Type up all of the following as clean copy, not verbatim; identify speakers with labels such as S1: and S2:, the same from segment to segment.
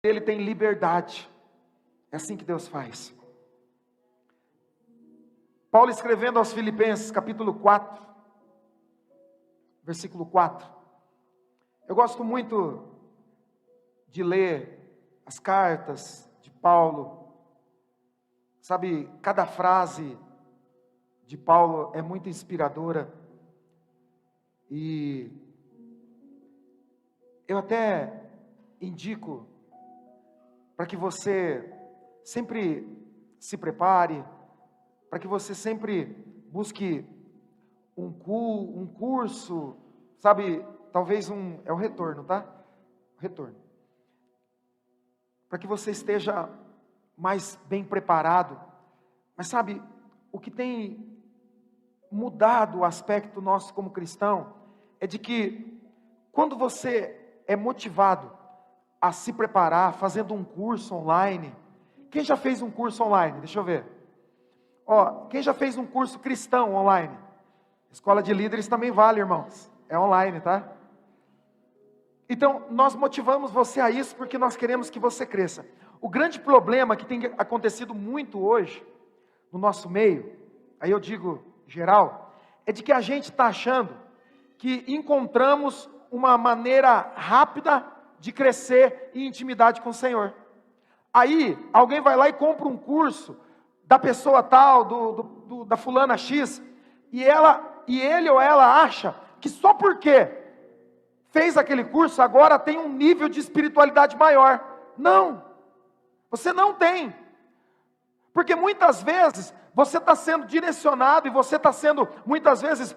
S1: Ele tem liberdade. É assim que Deus faz. Paulo escrevendo aos Filipenses, capítulo 4, versículo 4. Eu gosto muito de ler as cartas de Paulo. Sabe, cada frase de Paulo é muito inspiradora. E eu até indico para que você sempre se prepare, para que você sempre busque um curso, sabe, talvez é o retorno, tá? Retorno. Para que você esteja mais bem preparado. Mas sabe, o que tem mudado o aspecto nosso como cristão, é de que, quando você é motivado a se preparar, fazendo um curso online. Quem já fez um curso online? Deixa eu ver. Quem já fez um curso cristão online? Escola de líderes também vale, irmãos. É online, tá? Então, nós motivamos você a isso porque nós queremos que você cresça. O grande problema que tem acontecido muito hoje, no nosso meio, aí eu digo geral, é de que a gente está achando que encontramos uma maneira rápida de crescer em intimidade com o Senhor. Aí, alguém vai lá e compra um curso da pessoa tal, da fulana X, e ele ou ela acha que só porque fez aquele curso, agora tem um nível de espiritualidade maior. Não, você não tem. Porque muitas vezes, você está sendo direcionado, e você está sendo, muitas vezes,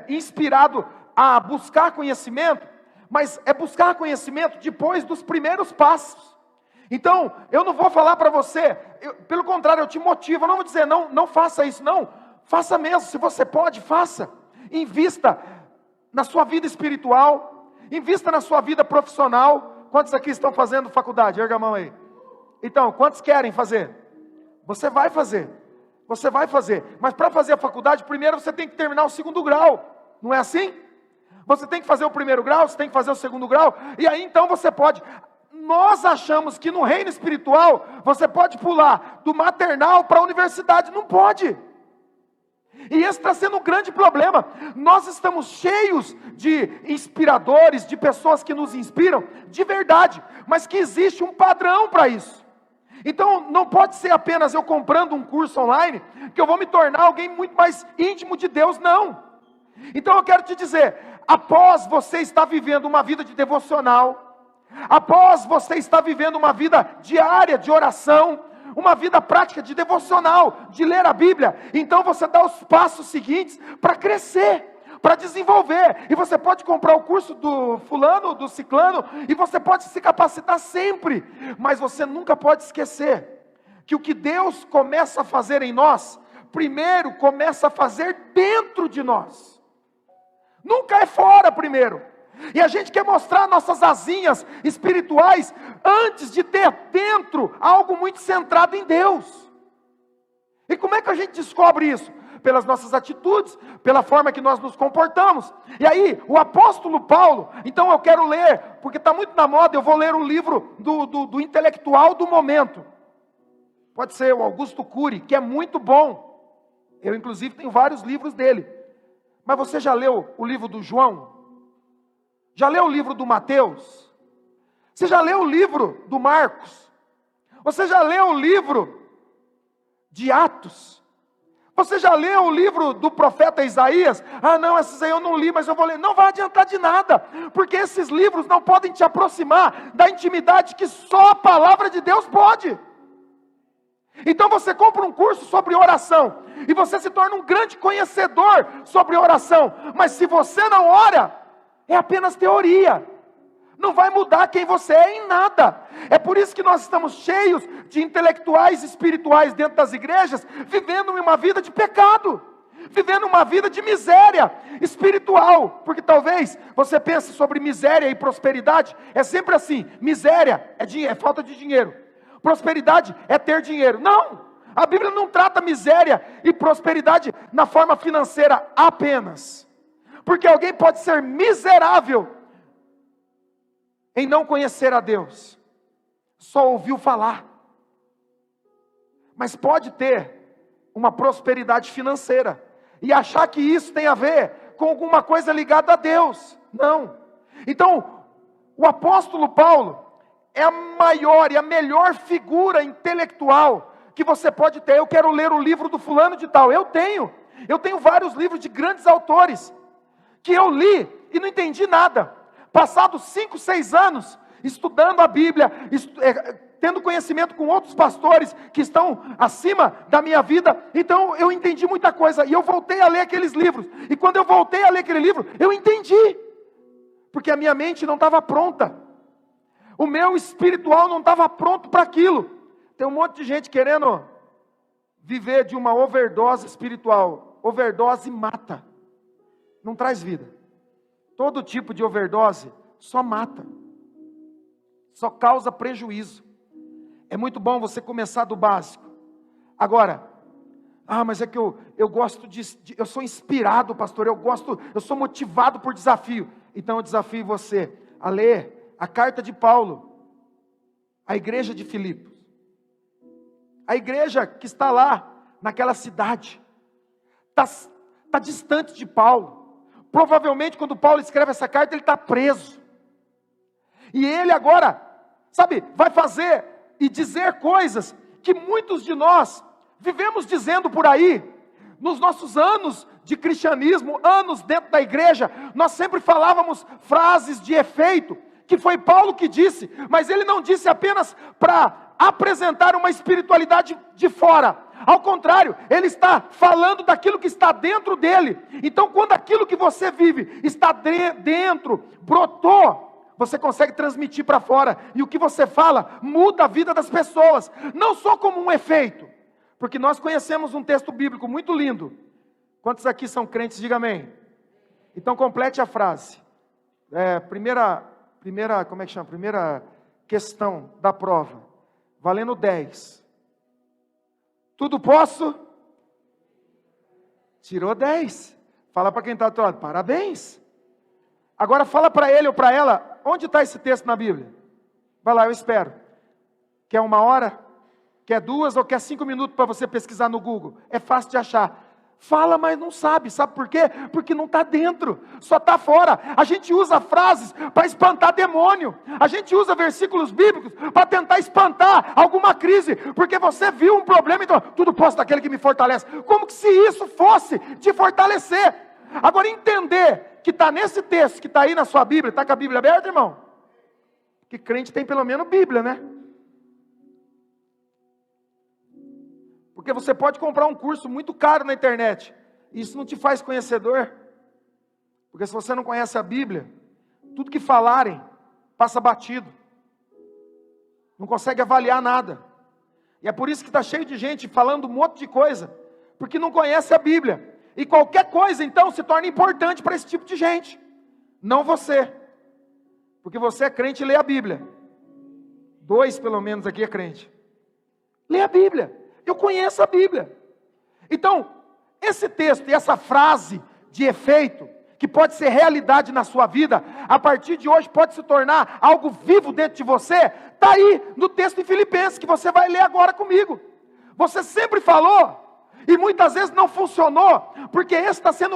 S1: inspirado a buscar conhecimento, mas é buscar conhecimento depois dos primeiros passos. Então, eu não vou falar para você, pelo contrário, eu te motivo, eu não vou dizer, não faça isso, não, faça mesmo, se você pode, faça, invista na sua vida espiritual, invista na sua vida profissional. Quantos aqui estão fazendo faculdade? Erga a mão aí. Então, quantos querem fazer? Você vai fazer, mas para fazer a faculdade, primeiro você tem que terminar o 2º grau, não é assim? Você tem que fazer o 1º grau, você tem que fazer o 2º grau, e aí então você pode. Nós achamos que no reino espiritual, você pode pular do maternal para a universidade, não pode. E esse está sendo um grande problema. Nós estamos cheios de inspiradores, de pessoas que nos inspiram, de verdade, mas que existe um padrão para isso. Então, não pode ser apenas eu comprando um curso online, que eu vou me tornar alguém muito mais íntimo de Deus, não. Então eu quero te dizer, após você estar vivendo uma vida de devocional, após você estar vivendo uma vida diária de oração, uma vida prática de devocional, de ler a Bíblia, então você dá os passos seguintes para crescer, para desenvolver, e você pode comprar o curso do fulano, do ciclano, e você pode se capacitar sempre, mas você nunca pode esquecer, que o que Deus começa a fazer em nós, primeiro começa a fazer dentro de nós, nunca é fora primeiro, e a gente quer mostrar nossas asinhas espirituais, antes de ter dentro algo muito centrado em Deus. E como é que a gente descobre isso? Pelas nossas atitudes, pela forma que nós nos comportamos. E aí, o apóstolo Paulo, então eu quero ler, porque está muito na moda, eu vou ler o livro do intelectual do momento. Pode ser o Augusto Cury, que é muito bom. Eu inclusive tenho vários livros dele. Mas você já leu o livro do João? Já leu o livro do Mateus? Você já leu o livro do Marcos? Você já leu o livro de Atos? Você já leu o livro do profeta Isaías? Não, esses aí eu não li, mas eu vou ler. Não vai adiantar de nada, porque esses livros não podem te aproximar da intimidade que só a palavra de Deus pode. Então você compra um curso sobre oração, e você se torna um grande conhecedor sobre oração, mas se você não ora, é apenas teoria, não vai mudar quem você é em nada. É por isso que nós estamos cheios de intelectuais espirituais dentro das igrejas, vivendo uma vida de pecado, vivendo uma vida de miséria espiritual, porque talvez você pense sobre miséria e prosperidade, é sempre assim, miséria é falta de dinheiro, prosperidade é ter dinheiro. Não, a Bíblia não trata miséria e prosperidade na forma financeira apenas, porque alguém pode ser miserável em não conhecer a Deus. só ouviu falar. Mas pode ter uma prosperidade financeira e achar que isso tem a ver com alguma coisa ligada a Deus. Não. Então, o apóstolo Paulo é a maior e a melhor figura intelectual que você pode ter. Eu quero ler o livro do fulano de tal. Eu tenho vários livros de grandes autores que eu li e não entendi nada. Passados 5, 6 anos estudando a Bíblia, tendo conhecimento com outros pastores que estão acima da minha vida, então eu entendi muita coisa, e eu voltei a ler aqueles livros, e quando eu voltei a ler aquele livro, eu entendi, porque a minha mente não estava pronta, o meu espiritual não estava pronto para aquilo. Tem um monte de gente querendo viver de uma overdose espiritual. Overdose mata, não traz vida. Todo tipo de overdose só mata, só causa prejuízo. É muito bom você começar do básico. Agora, mas é que eu gosto eu sou inspirado, pastor, eu sou motivado por desafio. Então eu desafio você a ler a carta de Paulo, à igreja de Filipos. A igreja que está lá, naquela cidade, está distante de Paulo. Provavelmente quando Paulo escreve essa carta, ele está preso. E ele agora, vai fazer e dizer coisas que muitos de nós vivemos dizendo por aí. Nos nossos anos de cristianismo, anos dentro da igreja, nós sempre falávamos frases de efeito, que foi Paulo que disse, mas ele não disse apenas para apresentar uma espiritualidade de fora. Ao contrário, ele está falando daquilo que está dentro dele. Então, quando aquilo que você vive está dentro, brotou, você consegue transmitir para fora. E o que você fala muda a vida das pessoas. Não só como um efeito. Porque nós conhecemos um texto bíblico muito lindo. Quantos aqui são crentes? Diga amém. Então complete a frase. Como é que chama? Primeira questão da prova. Valendo 10. Tudo posso? Tirou 10. Fala para quem está do outro lado, parabéns. Agora fala para ele ou para ela, onde está esse texto na Bíblia? Vai lá, eu espero. Quer 1 hora? Quer 2 ou quer 5 minutos para você pesquisar no Google? É fácil de achar. Fala, mas não sabe. Sabe por quê? Porque não está dentro, só está fora. A gente usa frases para espantar demônio. A gente usa versículos bíblicos para tentar espantar alguma crise. Porque você viu um problema, então, tudo posso daquele que me fortalece. Como que se isso fosse te fortalecer? Agora entender que está nesse texto, que está aí na sua Bíblia. Está com a Bíblia aberta, irmão? Que crente tem pelo menos Bíblia, né? Porque você pode comprar um curso muito caro na internet. Isso não te faz conhecedor. Porque se você não conhece a Bíblia, tudo que falarem, passa batido. Não consegue avaliar nada. E é por isso que está cheio de gente falando um monte de coisa. Porque não conhece a Bíblia. E qualquer coisa, então, se torna importante para esse tipo de gente. Não você. Porque você é crente e lê a Bíblia. 2, pelo menos, aqui é crente. Lê a Bíblia. Eu conheço a Bíblia. Então, esse texto e essa frase de efeito, que pode ser realidade na sua vida, a partir de hoje pode se tornar algo vivo dentro de você, está aí no texto em Filipenses, que você vai ler agora comigo. Você sempre falou, e muitas vezes não funcionou, porque esse está sendo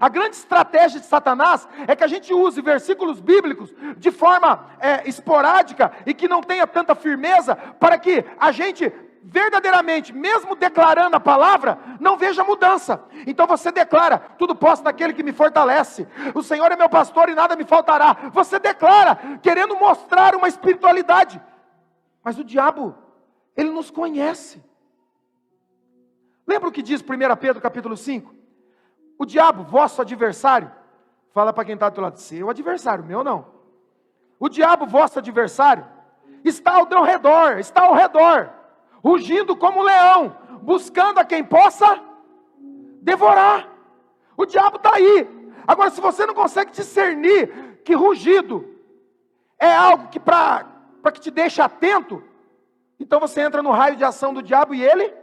S1: a grande estratégia de Satanás, é que a gente use versículos bíblicos de forma esporádica, e que não tenha tanta firmeza, para que a gente verdadeiramente, mesmo declarando a palavra, não veja mudança. Então você declara, tudo posso naquele que me fortalece, o Senhor é meu pastor e nada me faltará. Você declara, querendo mostrar uma espiritualidade, mas o diabo, ele nos conhece. Lembra o que diz 1 Pedro capítulo 5? O diabo, vosso adversário, fala para quem está do teu lado, seu adversário, meu não. O diabo, vosso adversário, está ao teu redor, rugindo como um leão, buscando a quem possa devorar. O diabo está aí. Agora, se você não consegue discernir que rugido é algo que para que te deixe atento, então você entra no raio de ação do diabo e ele,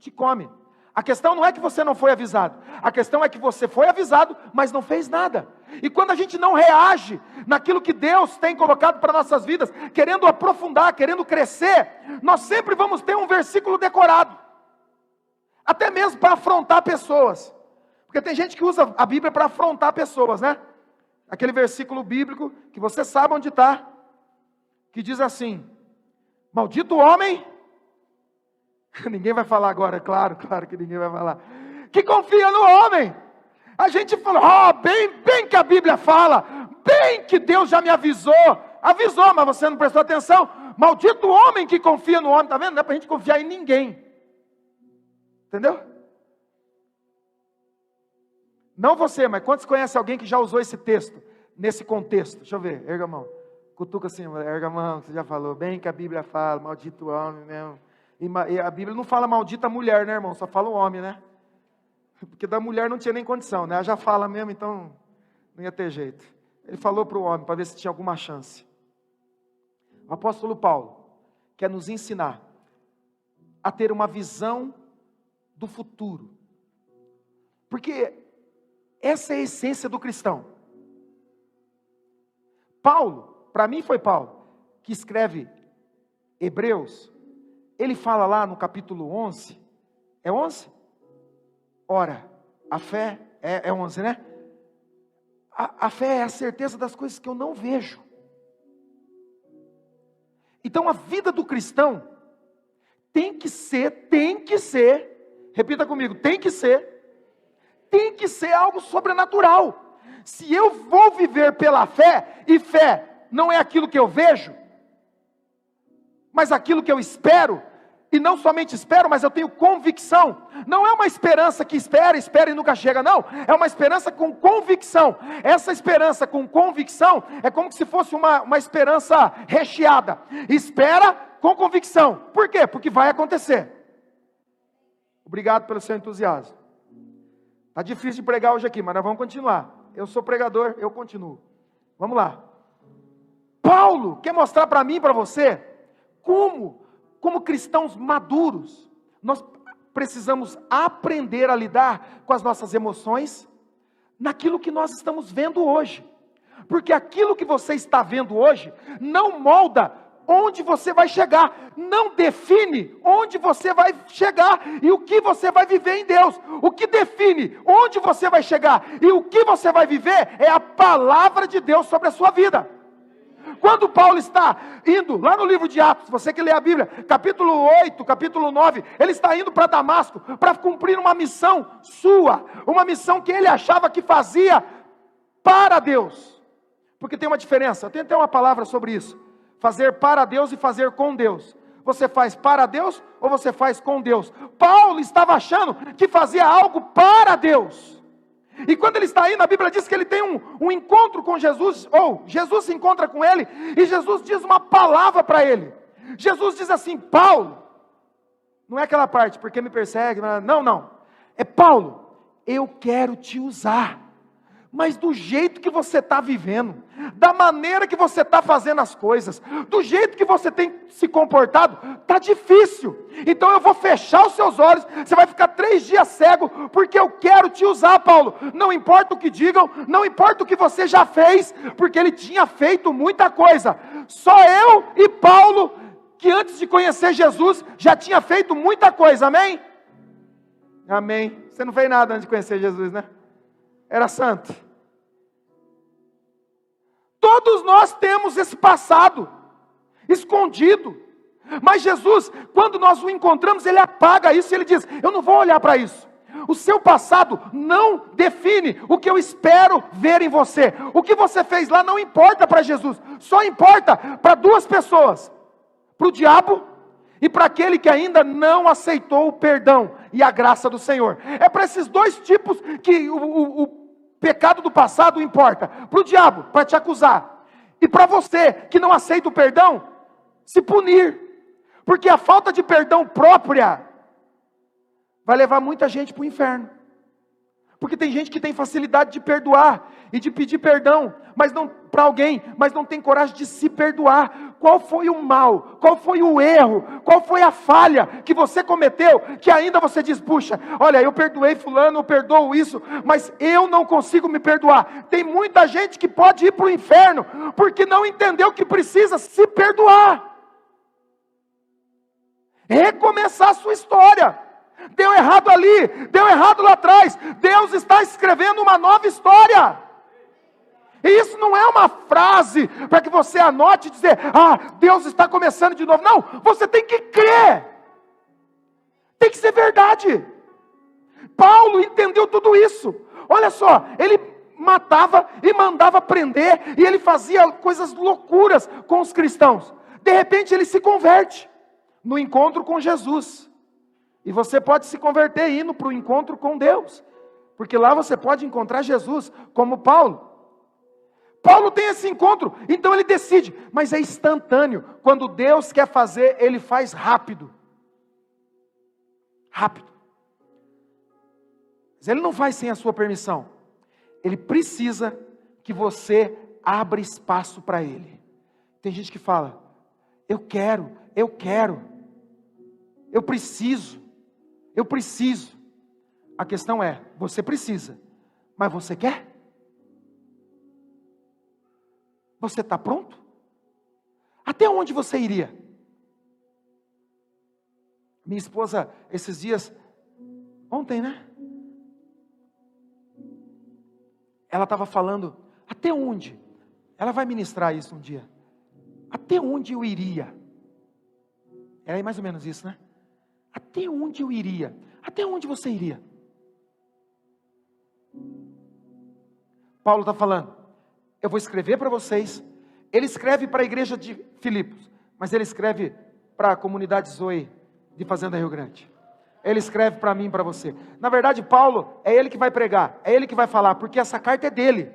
S1: te come. A questão não é que você não foi avisado. A questão é que você foi avisado, mas não fez nada. E quando a gente não reage naquilo que Deus tem colocado para nossas vidas, querendo aprofundar, querendo crescer, nós sempre vamos ter um versículo decorado. Até mesmo para afrontar pessoas. Porque tem gente que usa a Bíblia para afrontar pessoas, né? Aquele versículo bíblico, que você sabe onde está, que diz assim: maldito o homem, ninguém vai falar agora, claro que ninguém vai falar, que confia no homem. A gente fala, bem que a Bíblia fala, bem que Deus já me avisou, mas você não prestou atenção. Maldito o homem que confia no homem, tá vendo? Não é para a gente confiar em ninguém, entendeu? Não você, mas quantos conhecem alguém que já usou esse texto, nesse contexto? Deixa eu ver, erga a mão, cutuca assim, erga a mão, você já falou, bem que a Bíblia fala, maldito homem mesmo. E a Bíblia não fala maldita mulher, né, irmão? Só fala o homem, né? Porque da mulher não tinha nem condição, né? Ela já fala mesmo, então não ia ter jeito. Ele falou para o homem, para ver se tinha alguma chance. O apóstolo Paulo quer nos ensinar a ter uma visão do futuro. Porque essa é a essência do cristão. Paulo, para mim foi Paulo, que escreve Hebreus. Ele fala lá no capítulo 11, é 11? Ora, a fé é 11, né? A fé é a certeza das coisas que eu não vejo. Então a vida do cristão tem que ser, repita comigo, tem que ser algo sobrenatural. Se eu vou viver pela fé, e fé não é aquilo que eu vejo, mas aquilo que eu espero, e não somente espero, mas eu tenho convicção. Não é uma esperança que espera e nunca chega, não. É uma esperança com convicção. Essa esperança com convicção é como se fosse uma esperança recheada. Espera com convicção. Por quê? Porque vai acontecer. Obrigado pelo seu entusiasmo. Está difícil de pregar hoje aqui, mas nós vamos continuar. Eu sou pregador, eu continuo. Vamos lá. Paulo quer mostrar para mim e para você como cristãos maduros, nós precisamos aprender a lidar com as nossas emoções naquilo que nós estamos vendo hoje. Porque aquilo que você está vendo hoje não molda onde você vai chegar, não define onde você vai chegar e o que você vai viver em Deus. O que define onde você vai chegar e o que você vai viver é a palavra de Deus sobre a sua vida. Quando Paulo está indo, lá no livro de Atos, você que lê a Bíblia, capítulo 8, capítulo 9, ele está indo para Damasco, para cumprir uma missão sua, uma missão que ele achava que fazia para Deus, porque tem uma diferença, eu tenho até uma palavra sobre isso, fazer para Deus e fazer com Deus. Você faz para Deus ou você faz com Deus? Paulo estava achando que fazia algo para Deus. E quando ele está indo, a Bíblia diz que ele tem um encontro com Jesus, ou Jesus se encontra com ele, e Jesus diz uma palavra para ele. Jesus diz assim: Paulo, não é aquela parte, porque me persegue, não, é Paulo, eu quero te usar, mas do jeito que você está vivendo, da maneira que você está fazendo as coisas, do jeito que você tem se comportado, está difícil. Então eu vou fechar os seus olhos, você vai ficar 3 dias cego, porque eu quero te usar, Paulo. Não importa o que digam, não importa o que você já fez, porque ele tinha feito muita coisa. Só eu e Paulo, que antes de conhecer Jesus, já tinha feito muita coisa, amém? Amém. Você não fez nada antes de conhecer Jesus, né? Era santo. Todos nós temos esse passado escondido, mas Jesus, quando nós o encontramos, Ele apaga isso e Ele diz: eu não vou olhar para isso. O seu passado não define o que eu espero ver em você. O que você fez lá não importa para Jesus, só importa para 2 pessoas, para o diabo e para aquele que ainda não aceitou o perdão e a graça do Senhor. É para esses 2 tipos que o pecado do passado importa. Para o diabo, para te acusar. E para você, que não aceita o perdão, se punir. Porque a falta de perdão própria vai levar muita gente para o inferno. Porque tem gente que tem facilidade de perdoar e de pedir perdão, mas não para alguém, mas não tem coragem de se perdoar. qual foi o mal, qual foi o erro, qual foi a falha que você cometeu, que ainda você diz, puxa, olha, eu perdoei fulano, eu perdoo isso, mas eu não consigo me perdoar. Tem muita gente que pode ir para o inferno, porque não entendeu que precisa se perdoar. Recomeçar a sua história. Deu errado ali, deu errado lá atrás. Deus está escrevendo uma nova história. E isso não é uma frase para que você anote e dizer, Deus está começando de novo. Não, você tem que crer. Tem que ser verdade. Paulo entendeu tudo isso. Olha só, ele matava e mandava prender, e ele fazia coisas loucuras com os cristãos. De repente ele se converte no encontro com Jesus. E você pode se converter indo para o encontro com Deus, porque lá você pode encontrar Jesus, como Paulo. Paulo tem esse encontro, então ele decide, mas é instantâneo. Quando Deus quer fazer, ele faz rápido. Rápido. Mas ele não faz sem a sua permissão. Ele precisa que você abra espaço para ele. Tem gente que fala, eu quero, eu preciso. A questão é, você precisa, mas você quer? Você está pronto? Até onde você iria? Minha esposa, esses dias, ontem, né? Ela estava falando, até onde? Ela vai ministrar isso um dia. Até onde eu iria? Era mais ou menos isso, né? Até onde eu iria? Até onde você iria? Paulo está falando, eu vou escrever para vocês. Ele escreve para a igreja de Filipos, mas ele escreve para a comunidade Zoe de Fazenda Rio Grande. Ele escreve para mim e para você. Na verdade, Paulo, é ele que vai pregar, é ele que vai falar, porque essa carta é dele.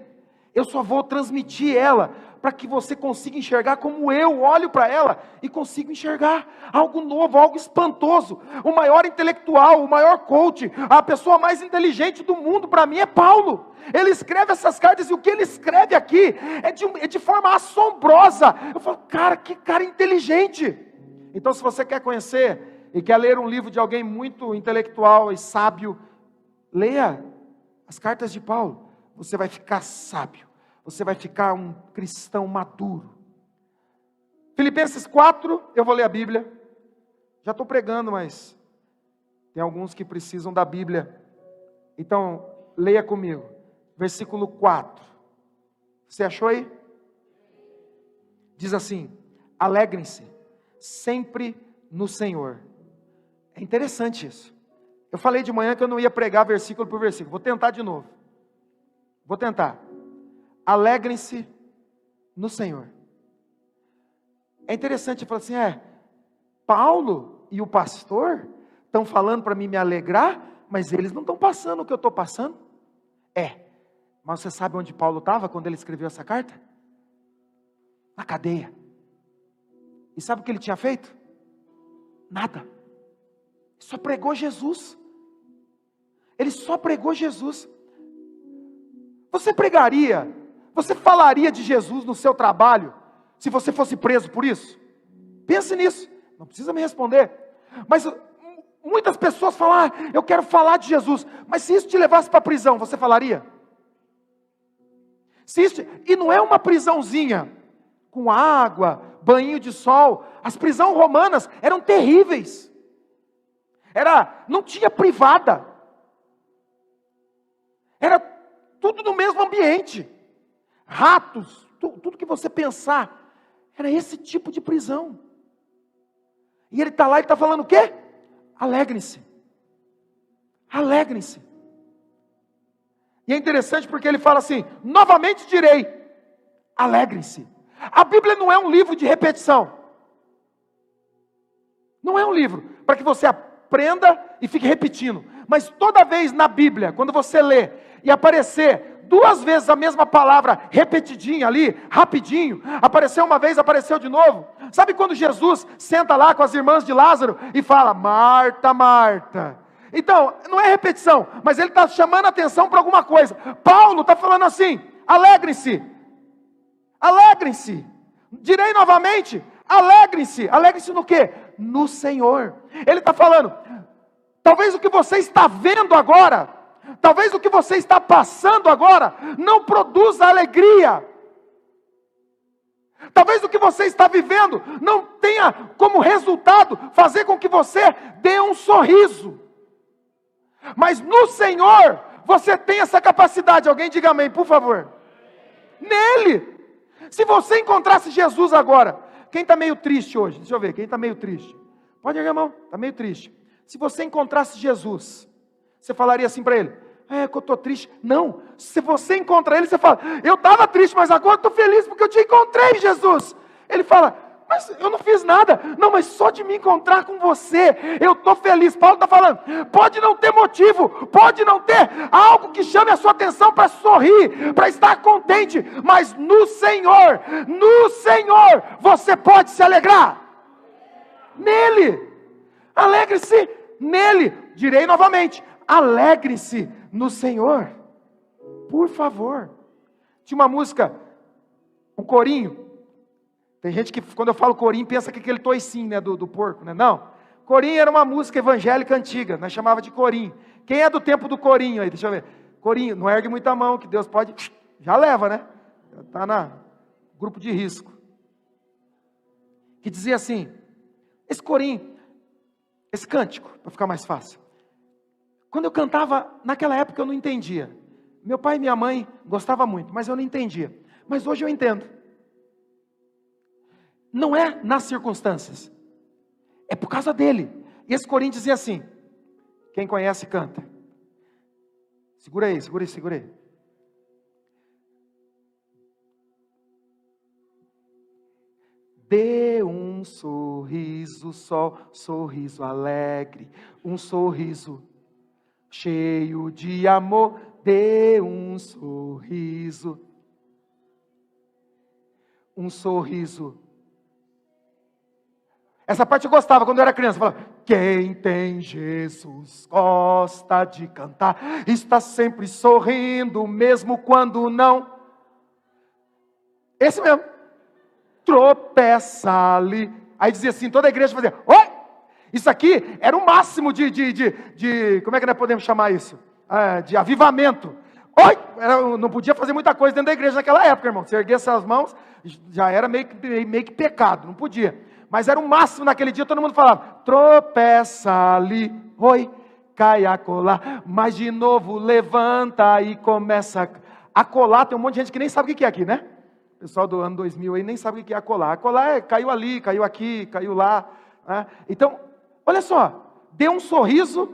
S1: Eu só vou transmitir ela para que você consiga enxergar como eu olho para ela e consigo enxergar algo novo, algo espantoso. O maior intelectual, o maior coach, a pessoa mais inteligente do mundo para mim é Paulo. Ele escreve essas cartas e o que ele escreve aqui é de forma assombrosa. Eu falo, cara, que cara inteligente. Então, se você quer conhecer e quer ler um livro de alguém muito intelectual e sábio, leia as cartas de Paulo. Você vai ficar sábio. Você vai ficar um cristão maduro. Filipenses 4, eu vou ler a Bíblia. Já estou pregando, mas tem alguns que precisam da Bíblia. Então, leia comigo. Versículo 4. Você achou aí? Diz assim, alegrem-se sempre no Senhor. É interessante isso. Eu falei de manhã que eu não ia pregar versículo por versículo. Vou tentar de novo. Vou tentar. Alegrem-se no Senhor. É interessante, falar assim, Paulo e o pastor estão falando para mim me alegrar, mas eles não estão passando o que eu estou passando. Mas você sabe onde Paulo estava quando ele escreveu essa carta? Na cadeia. E sabe o que ele tinha feito? Nada. Só pregou Jesus. Ele só pregou Jesus. Você pregaria, você falaria de Jesus no seu trabalho, se você fosse preso por isso? Pense nisso, não precisa me responder. Mas muitas pessoas falam, eu quero falar de Jesus, mas se isso te levasse para a prisão, você falaria? E não é uma prisãozinha, com água, banho de sol. As prisões romanas eram terríveis. Não tinha privada. Era tudo no mesmo ambiente. Ratos, tudo que você pensar. Era esse tipo de prisão. E ele está lá e está falando o quê? Alegrem-se. Alegrem-se. E é interessante porque ele fala assim, novamente direi, alegrem-se. A Bíblia não é um livro de repetição. Não é um livro para que você aprenda e fique repetindo. Mas toda vez na Bíblia, quando você lê e aparecer 2 vezes a mesma palavra repetidinha ali, rapidinho, apareceu uma vez, apareceu de novo. Sabe quando Jesus senta lá com as irmãs de Lázaro e fala, Marta, Marta. Então, não é repetição, mas ele está chamando a atenção para alguma coisa. Paulo está falando assim, alegrem-se. Alegrem-se. Direi novamente, Alegrem-se. Alegrem-se no quê? No Senhor. Ele está falando, talvez o que você está vendo agora, talvez o que você está passando agora, não produza alegria. Talvez o que você está vivendo não tenha como resultado fazer com que você dê um sorriso. Mas no Senhor, você tem essa capacidade. Alguém diga amém, por favor. Nele. Se você encontrasse Jesus agora, quem está meio triste hoje? Deixa eu ver, quem está meio triste? Pode erguer a mão, está meio triste. Se você encontrasse Jesus, você falaria assim para ele, é que eu estou triste. Não, se você encontra ele, você fala, eu estava triste, mas agora estou feliz porque eu te encontrei, Jesus. Ele fala, mas eu não fiz nada. Não, mas só de me encontrar com você, eu estou feliz. Paulo está falando, pode não ter motivo, pode não ter algo que chame a sua atenção para sorrir, para estar contente, mas no Senhor, você pode se alegrar. Nele, alegre-se nele. Direi novamente, alegre-se no Senhor, por favor. Tinha uma música, um corinho. Tem gente que quando eu falo corinho pensa que aquele toicinho, né, do porco, né? Não, corinho era uma música evangélica antiga, nós chamava de corinho. Quem é do tempo do corinho aí? Deixa eu ver. Corinho, não ergue muita mão, que Deus pode, já leva, né? Está na grupo de risco. Que dizia assim, esse corinho, esse cântico, para ficar mais fácil. Quando eu cantava, naquela época eu não entendia. Meu pai e minha mãe gostavam muito, mas eu não entendia. Mas hoje eu entendo. Não é nas circunstâncias, é por causa dele. E esse corinho dizia assim, quem conhece canta. Segura aí, segura aí. Dê um sorriso só, sorriso alegre, um sorriso cheio de amor, dê um sorriso. Um sorriso. Essa parte eu gostava quando eu era criança. Eu falava, quem tem Jesus gosta de cantar, está sempre sorrindo, mesmo quando não. Esse mesmo. Tropeça ali. Aí dizia assim, toda a igreja fazia, oi! Isso aqui era o máximo de como é que nós podemos chamar isso? De avivamento. Oi! Não podia fazer muita coisa dentro da igreja naquela época, irmão. Se erguesse as mãos, já era meio que pecado, não podia. Mas era o máximo naquele dia, todo mundo falava, tropeça ali, oi, cai a colar, mas de novo levanta e começa a colar. Tem um monte de gente que nem sabe o que é aqui, né? O pessoal do ano 2000 aí nem sabe o que é a colar. A colar caiu ali, caiu aqui, caiu lá. Né? Então, olha só, dê um sorriso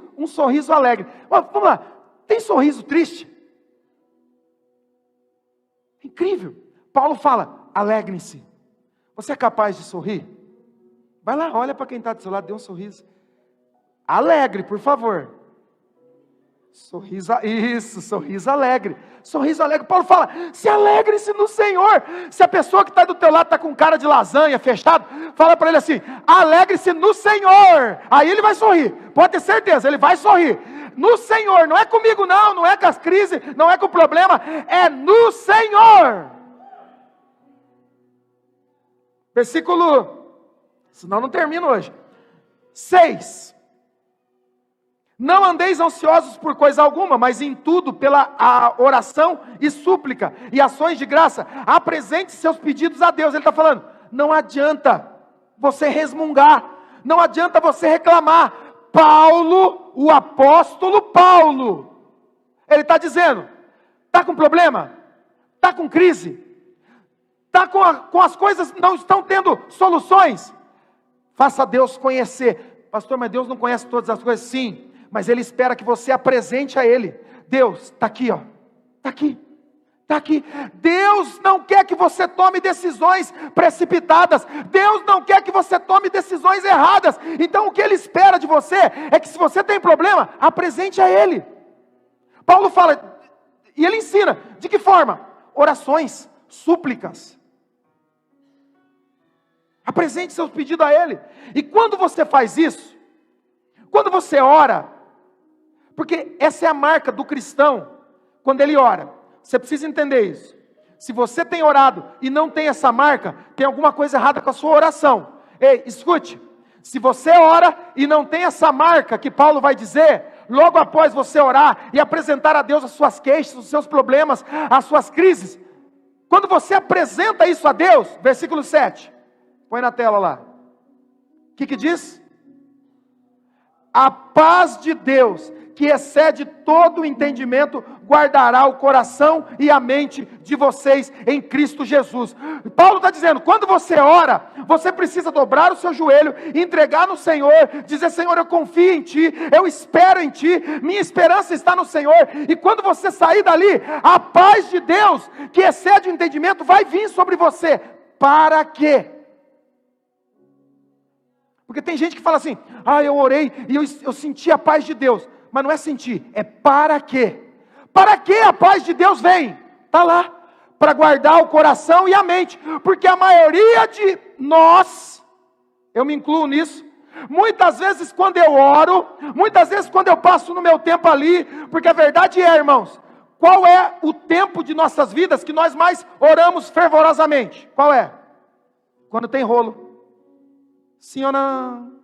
S1: alegre. Vamos lá, tem sorriso triste? Incrível. Paulo fala, alegrem-se. Você é capaz de sorrir? Vai lá, olha para quem está do seu lado, dê um sorriso. Alegre, por favor. Sorriso, isso, sorriso alegre. Sorriso alegre. Paulo fala, se alegre-se no Senhor. Se a pessoa que está do teu lado está com cara de lasanha, fechado, fala para ele assim, alegre-se no Senhor. Aí ele vai sorrir, pode ter certeza, ele vai sorrir. No Senhor, não é comigo não, não é com as crises, não é com o problema, é no Senhor. Versículo, senão não termino hoje. 6. Não andeis ansiosos por coisa alguma, mas em tudo, pela oração e súplica, e ações de graça, apresente seus pedidos a Deus. Ele está falando, não adianta você resmungar, não adianta você reclamar. Paulo, o apóstolo Paulo, ele está dizendo, está com problema? Está com crise? Está com as coisas não estão tendo soluções? Faça Deus conhecer. Pastor, mas Deus não conhece todas as coisas? Sim, mas Ele espera que você apresente a Ele. Deus, está aqui, ó. Está aqui. Está aqui. Deus não quer que você tome decisões precipitadas. Deus não quer que você tome decisões erradas. Então o que Ele espera de você é que se você tem problema, apresente a Ele. Paulo fala, e ele ensina, de que forma? Orações, súplicas. Apresente seus pedidos a Ele. E quando você faz isso, quando você ora, porque essa é a marca do cristão, quando ele ora, você precisa entender isso. Se você tem orado e não tem essa marca, tem alguma coisa errada com a sua oração. Ei, escute, se você ora e não tem essa marca que Paulo vai dizer, logo após você orar e apresentar a Deus as suas queixas, os seus problemas, as suas crises, quando você apresenta isso a Deus, versículo 7, põe na tela lá, o que diz? A paz de Deus, que excede todo o entendimento, guardará o coração e a mente de vocês em Cristo Jesus. Paulo está dizendo, quando você ora, você precisa dobrar o seu joelho, entregar no Senhor, dizer, Senhor, eu confio em Ti, eu espero em Ti, minha esperança está no Senhor, e quando você sair dali, a paz de Deus, que excede o entendimento, vai vir sobre você. Para quê? Porque tem gente que fala assim, eu orei e eu senti a paz de Deus. Mas não é sentir, é para quê? Para que a paz de Deus vem? Está lá, para guardar o coração e a mente. Porque a maioria de nós, eu me incluo nisso, muitas vezes quando eu oro, muitas vezes quando eu passo no meu tempo ali, porque a verdade é, irmãos, qual é o tempo de nossas vidas que nós mais oramos fervorosamente? Qual é? Quando tem rolo. Sim ou não?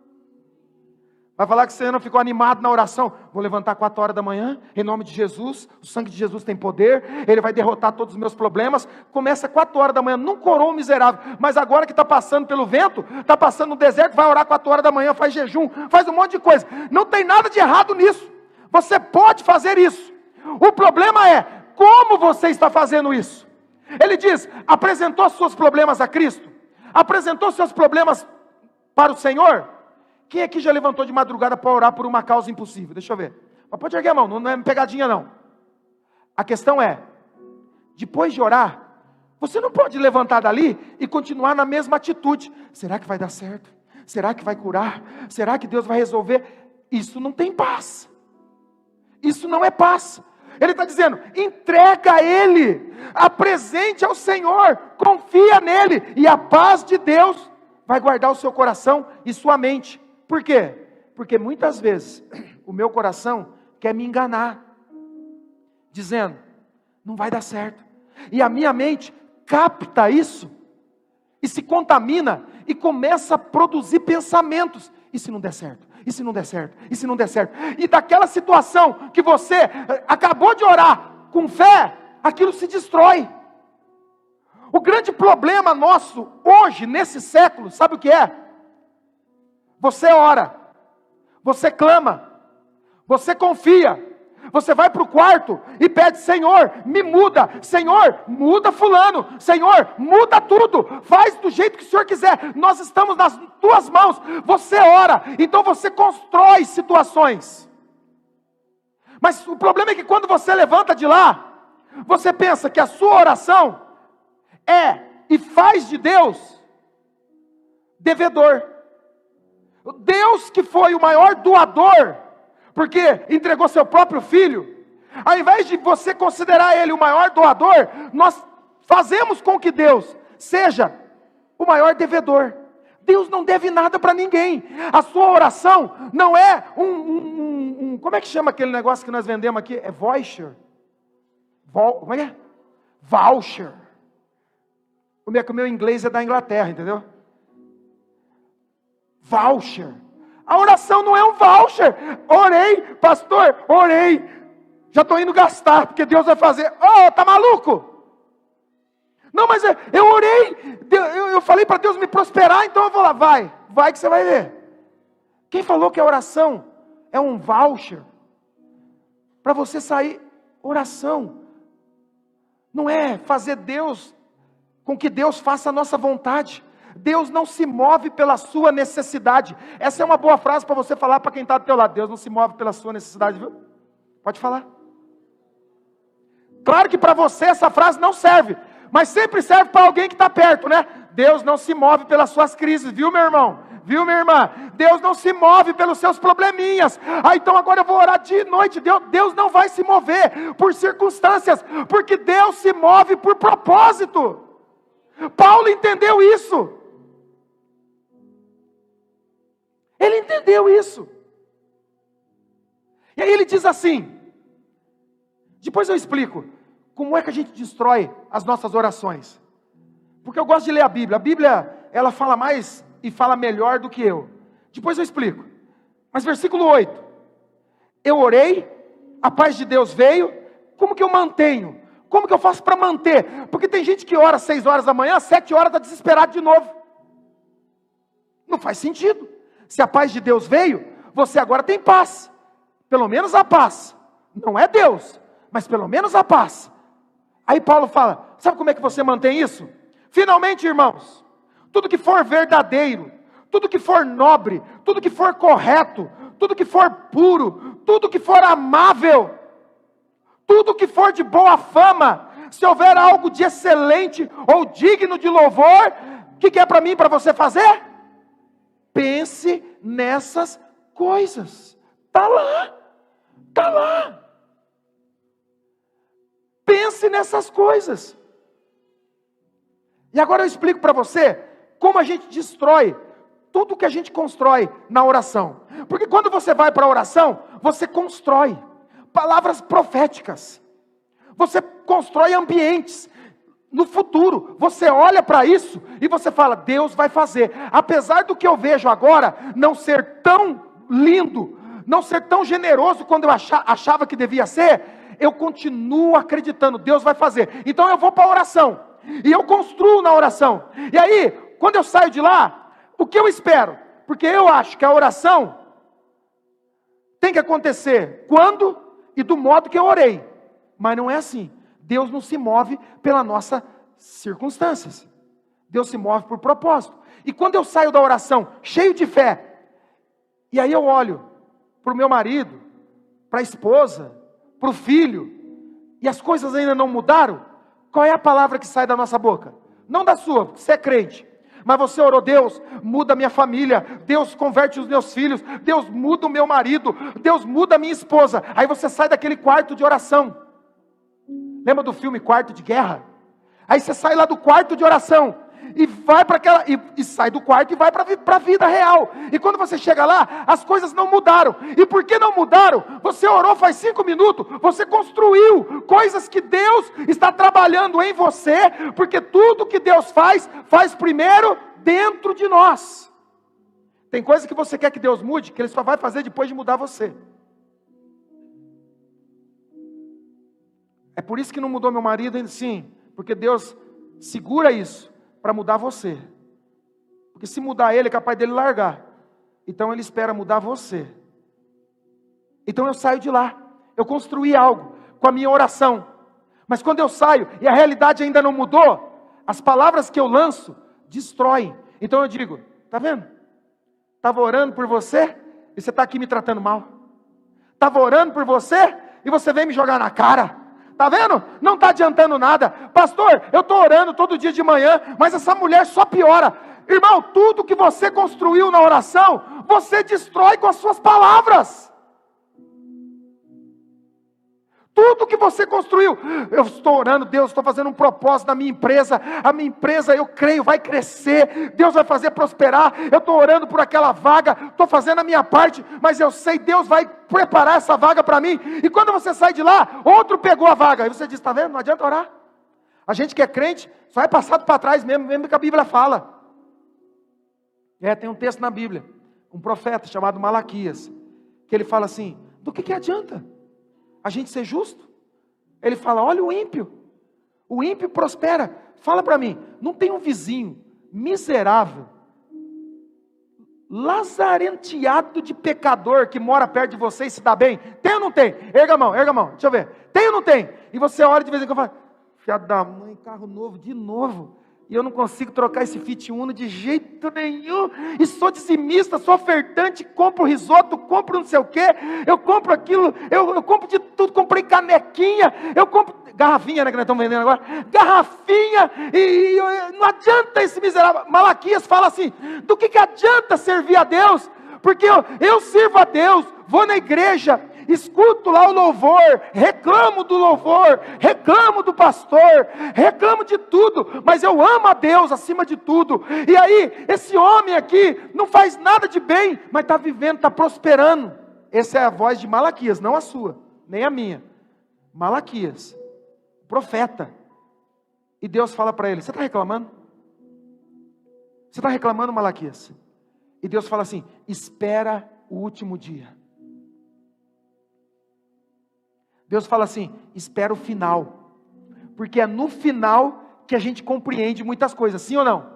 S1: Vai falar que você não ficou animado na oração? Vou levantar 4 horas da manhã, em nome de Jesus, o sangue de Jesus tem poder, Ele vai derrotar todos os meus problemas. Começa 4 horas da manhã, nunca orou um miserável, mas agora que está passando pelo vento, está passando no deserto, vai orar 4 horas da manhã, faz jejum, faz um monte de coisa. Não tem nada de errado nisso, você pode fazer isso. O problema é, como você está fazendo isso? Ele diz, apresentou seus problemas a Cristo? Apresentou seus problemas para o Senhor? Quem aqui já levantou de madrugada para orar por uma causa impossível? Deixa eu ver. Mas pode erguer a mão, não é pegadinha não. A questão é, depois de orar, você não pode levantar dali e continuar na mesma atitude. Será que vai dar certo? Será que vai curar? Será que Deus vai resolver? Isso não tem paz. Isso não é paz. Ele está dizendo, entrega a Ele, apresente ao Senhor, confia nele, e a paz de Deus vai guardar o seu coração e sua mente. Por quê? Porque muitas vezes o meu coração quer me enganar, dizendo, não vai dar certo. E a minha mente capta isso, e se contamina, e começa a produzir pensamentos. E se não der certo? E se não der certo? E se não der certo? E daquela situação que você acabou de orar com fé, aquilo se destrói. O grande problema nosso hoje, nesse século, sabe o que é? Você ora, você clama, você confia, você vai para o quarto e pede, Senhor, me muda, Senhor, muda fulano, Senhor, muda tudo, faz do jeito que o Senhor quiser, nós estamos nas tuas mãos. Você ora, então você constrói situações. Mas o problema é que quando você levanta de lá, você pensa que a sua oração é e faz de Deus devedor. Deus, que foi o maior doador, porque entregou seu próprio filho, ao invés de você considerar ele o maior doador, nós fazemos com que Deus seja o maior devedor. Deus não deve nada para ninguém. A sua oração não é como é que chama aquele negócio que nós vendemos aqui? É voucher? Como é que é? Voucher. O meu inglês é da Inglaterra, entendeu? Voucher. A oração não é um voucher. Orei, pastor, orei. Já estou indo gastar, porque Deus vai fazer. Tá maluco? Não, mas eu orei. Eu falei para Deus me prosperar, então eu vou lá. Vai que você vai ver. Quem falou que a oração é um voucher? Para você sair, oração não é fazer Deus, com que Deus faça a nossa vontade. Deus não se move pela sua necessidade. Essa é uma boa frase para você falar para quem está do teu lado. Deus não se move pela sua necessidade, viu? Pode falar. Claro que para você essa frase não serve, mas sempre serve para alguém que está perto, né? Deus não se move pelas suas crises, viu, meu irmão? Viu, minha irmã? Deus não se move pelos seus probleminhas. Então agora eu vou orar de noite. Deus não vai se mover por circunstâncias, porque Deus se move por propósito. Paulo entendeu isso. Ele entendeu isso. E aí ele diz assim, depois eu explico, como é que a gente destrói as nossas orações? Porque eu gosto de ler a Bíblia. A Bíblia, ela fala mais e fala melhor do que eu. Depois eu explico. Mas versículo 8. Eu orei, a paz de Deus veio. Como que eu mantenho? Como que eu faço para manter? Porque tem gente que ora 6 horas da manhã, 7 horas está desesperado de novo. Não faz sentido. Se a paz de Deus veio, você agora tem paz. Pelo menos a paz. Não é Deus, mas pelo menos a paz. Aí Paulo fala, sabe como é que você mantém isso? Finalmente, irmãos, tudo que for verdadeiro, tudo que for nobre, tudo que for correto, tudo que for puro, tudo que for amável, tudo que for de boa fama, se houver algo de excelente ou digno de louvor, o que é para mim e para você fazer? Pense nessas coisas. Está lá, está lá. Pense nessas coisas. E agora eu explico para você como a gente destrói tudo que a gente constrói na oração. Porque quando você vai para a oração, você constrói palavras proféticas. Você constrói ambientes. No futuro, você olha para isso e você fala, Deus vai fazer. Apesar do que eu vejo agora não ser tão lindo, não ser tão generoso quando eu achava que devia ser, eu continuo acreditando, Deus vai fazer. Então eu vou para a oração, e eu construo na oração. E aí, quando eu saio de lá, o que eu espero? Porque eu acho que a oração tem que acontecer quando e do modo que eu orei. Mas não é assim. Deus não se move pelas nossas circunstâncias. Deus se move por propósito. E quando eu saio da oração cheio de fé, e aí eu olho para o meu marido, para a esposa, para o filho, e as coisas ainda não mudaram, qual é a palavra que sai da nossa boca? Não da sua, porque você é crente. Mas você orou, Deus, muda a minha família, Deus converte os meus filhos, Deus muda o meu marido, Deus muda a minha esposa. Aí você sai daquele quarto de oração. Lembra do filme Quarto de Guerra? Aí você sai lá do quarto de oração e vai para aquela e sai do quarto e vai para a vida real. E quando você chega lá, as coisas não mudaram. E por que não mudaram? Você orou faz 5 minutos, você construiu coisas que Deus está trabalhando em você, porque tudo que Deus faz primeiro dentro de nós. Tem coisa que você quer que Deus mude, que Ele só vai fazer depois de mudar você. É por isso que não mudou meu marido ainda, sim, porque Deus segura isso para mudar você. Porque se mudar ele, é capaz dele largar. Então ele espera mudar você. Então eu saio de lá, eu construí algo com a minha oração. Mas quando eu saio e a realidade ainda não mudou, as palavras que eu lanço destroem. Então eu digo, tá vendo? Estava orando por você e você está aqui me tratando mal. Estava orando por você e você vem me jogar na cara. Está vendo? Não está adiantando nada. Pastor, eu estou orando todo dia de manhã, mas essa mulher só piora. Irmão, tudo que você construiu na oração, você destrói com as suas palavras. Tudo que você construiu, eu estou orando, Deus, estou fazendo um propósito na minha empresa, a minha empresa, eu creio, vai crescer, Deus vai fazer prosperar, eu estou orando por aquela vaga, estou fazendo a minha parte, mas eu sei, Deus vai preparar essa vaga para mim, e quando você sai de lá, outro pegou a vaga, e você diz, está vendo, não adianta orar, a gente que é crente, só é passado para trás mesmo que a Bíblia fala. Tem um texto na Bíblia, um profeta chamado Malaquias, que ele fala assim, do que adianta a gente ser justo? Ele fala, olha o ímpio prospera. Fala para mim, não tem um vizinho miserável, lazarenteado de pecador que mora perto de você e se dá bem? Tem ou não tem? Erga a mão, deixa eu ver. Tem ou não tem? E você olha de vez em quando e fala, filho da mãe, carro novo, de novo. E eu não consigo trocar esse Fiat Uno de jeito nenhum. E sou dizimista, sou ofertante, compro risoto, compro não sei o quê. Eu compro aquilo, eu compro de tudo. Comprei canequinha, eu compro garrafinha, né, que nós estamos vendendo agora. Garrafinha, e não adianta esse miserável. Malaquias fala assim, do que adianta servir a Deus? Porque eu sirvo a Deus, vou na igreja, escuto lá o louvor, reclamo do louvor, reclamo do pastor, reclamo de tudo, mas eu amo a Deus acima de tudo. E aí, esse homem aqui não faz nada de bem, mas está vivendo, está prosperando. Essa é a voz de Malaquias, não a sua, nem a minha. Malaquias, o profeta. E Deus fala para ele: você está reclamando? Você está reclamando, Malaquias? E Deus fala assim: espera o último dia. Deus fala assim: espera o final. Porque é no final que a gente compreende muitas coisas, sim ou não?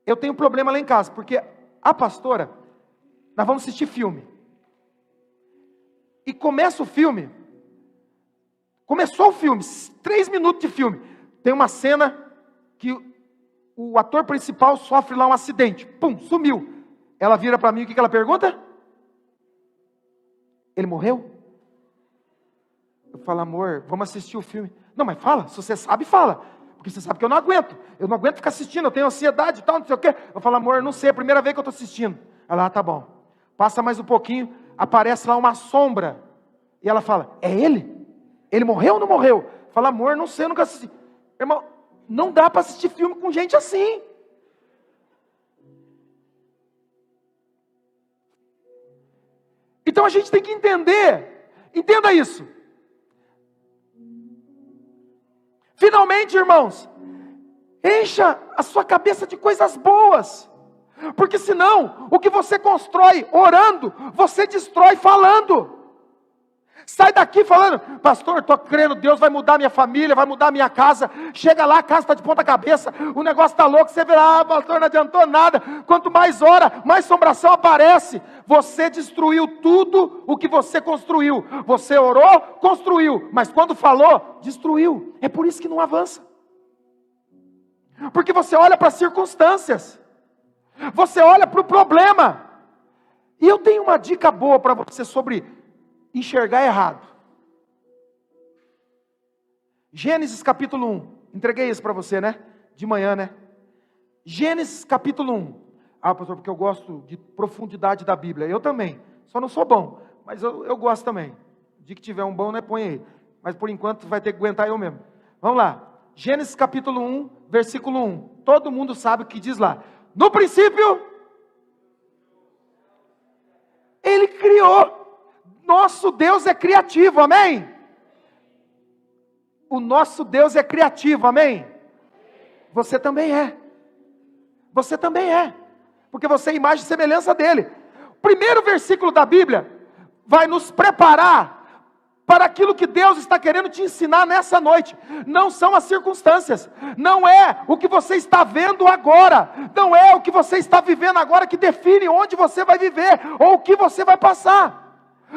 S1: Eu tenho um problema lá em casa, porque a pastora, nós vamos assistir filme. E começa o filme, começou o filme, 3 minutos de filme, tem uma cena que o ator principal sofre lá um acidente, pum, sumiu. Ela vira para mim, o que ela pergunta? Ele morreu? Eu falo: amor, vamos assistir o filme. Não, mas fala, se você sabe, fala. Porque você sabe que eu não aguento ficar assistindo, eu tenho ansiedade e tal, não sei o quê. Eu falo: amor, eu não sei, é a primeira vez que eu estou assistindo. Ela: tá bom. Passa mais um pouquinho, aparece lá uma sombra. E ela fala: é ele? Ele morreu ou não morreu? Fala: amor, não sei, eu nunca assisti. Irmão, não dá para assistir filme com gente assim. Então a gente tem que entender, entenda isso. Finalmente, irmãos, encha a sua cabeça de coisas boas, porque senão, o que você constrói orando, você destrói falando. Sai daqui falando: pastor, estou crendo, Deus vai mudar minha família, vai mudar minha casa. Chega lá, a casa está de ponta cabeça, o negócio está louco, você vê lá: pastor, não adiantou nada. Quanto mais ora, mais assombração aparece. Você destruiu tudo o que você construiu. Você orou, construiu, mas quando falou, destruiu. É por isso que não avança. Porque você olha para as circunstâncias, você olha para o problema. E eu tenho uma dica boa para você sobre enxergar errado. Gênesis capítulo 1. Entreguei isso para você, né? De manhã, né? Gênesis capítulo 1. Ah, pastor, porque eu gosto de profundidade da Bíblia. Eu também. Só não sou bom, mas eu gosto também. O dia que tiver um bom, né, põe aí. Mas por enquanto vai ter que aguentar eu mesmo. Vamos lá. Gênesis capítulo 1, versículo 1. Todo mundo sabe o que diz lá. No princípio, Ele criou. Nosso Deus é criativo, amém? O nosso Deus é criativo, amém? Você também é. Você também é. Porque você é imagem e semelhança dele. O primeiro versículo da Bíblia vai nos preparar para aquilo que Deus está querendo te ensinar nessa noite. Não são as circunstâncias, não é o que você está vendo agora, não é o que você está vivendo agora que define onde você vai viver, ou o que você vai passar.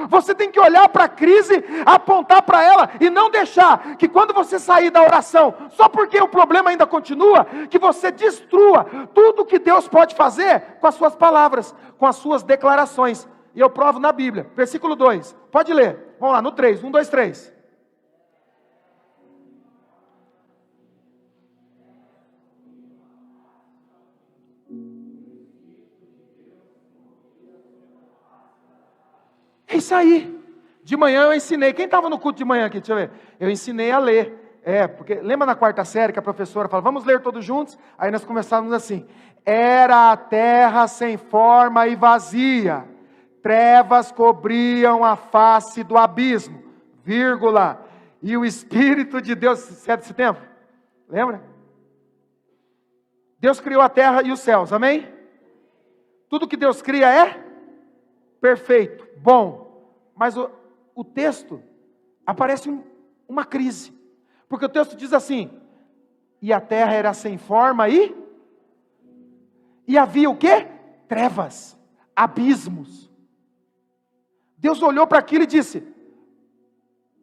S1: Você tem que olhar para a crise, apontar para ela, e não deixar que quando você sair da oração, só porque o problema ainda continua, que você destrua tudo que Deus pode fazer com as suas palavras, com as suas declarações. E eu provo na Bíblia, versículo 2, pode ler, vamos lá, no 3, 1, 2, 3. É isso aí. De manhã eu ensinei. Quem estava no culto de manhã aqui? Deixa eu ver. Eu ensinei a ler. Porque lembra na quarta série que a professora fala: vamos ler todos juntos? Aí nós começávamos assim: era a terra sem forma e vazia, trevas cobriam a face do abismo, vírgula, e o Espírito de Deus. Você é desse tempo? Lembra? Deus criou a terra e os céus, amém? Tudo que Deus cria é perfeito, bom. Mas o texto aparece uma crise. Porque o texto diz assim: e a terra era sem forma e havia o quê? Trevas, abismos. Deus olhou para aquilo e disse: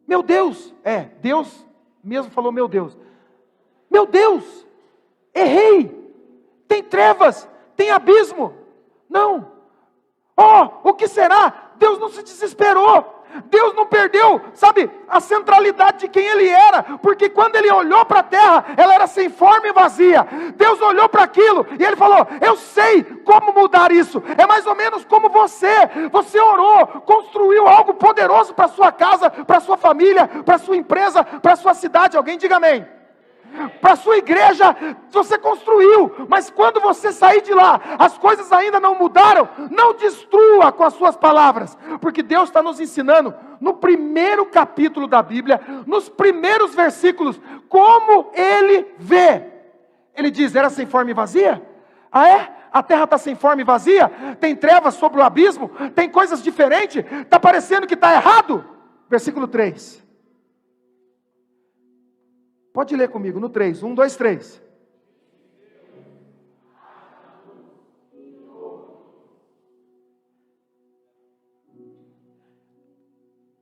S1: meu Deus, Deus mesmo falou: meu Deus, errei, tem trevas, tem abismo. Não, o que será? Deus não se desesperou. Deus não perdeu, sabe, a centralidade de quem Ele era, porque quando Ele olhou para a terra, ela era sem forma e vazia. Deus olhou para aquilo e Ele falou: eu sei como mudar isso. É mais ou menos como você orou, construiu algo poderoso para a sua casa, para a sua família, para a sua empresa, para a sua cidade. Alguém diga amém. Para a sua igreja, você construiu, mas quando você sair de lá, as coisas ainda não mudaram, não destrua com as suas palavras, porque Deus está nos ensinando, no primeiro capítulo da Bíblia, nos primeiros versículos, como Ele vê. Ele diz, era sem forma e vazia? Ah é? A terra está sem forma e vazia? Tem trevas sobre o abismo? Tem coisas diferentes? Está parecendo que está errado? Versículo 3. Pode ler comigo no 3. 1, 2, 3.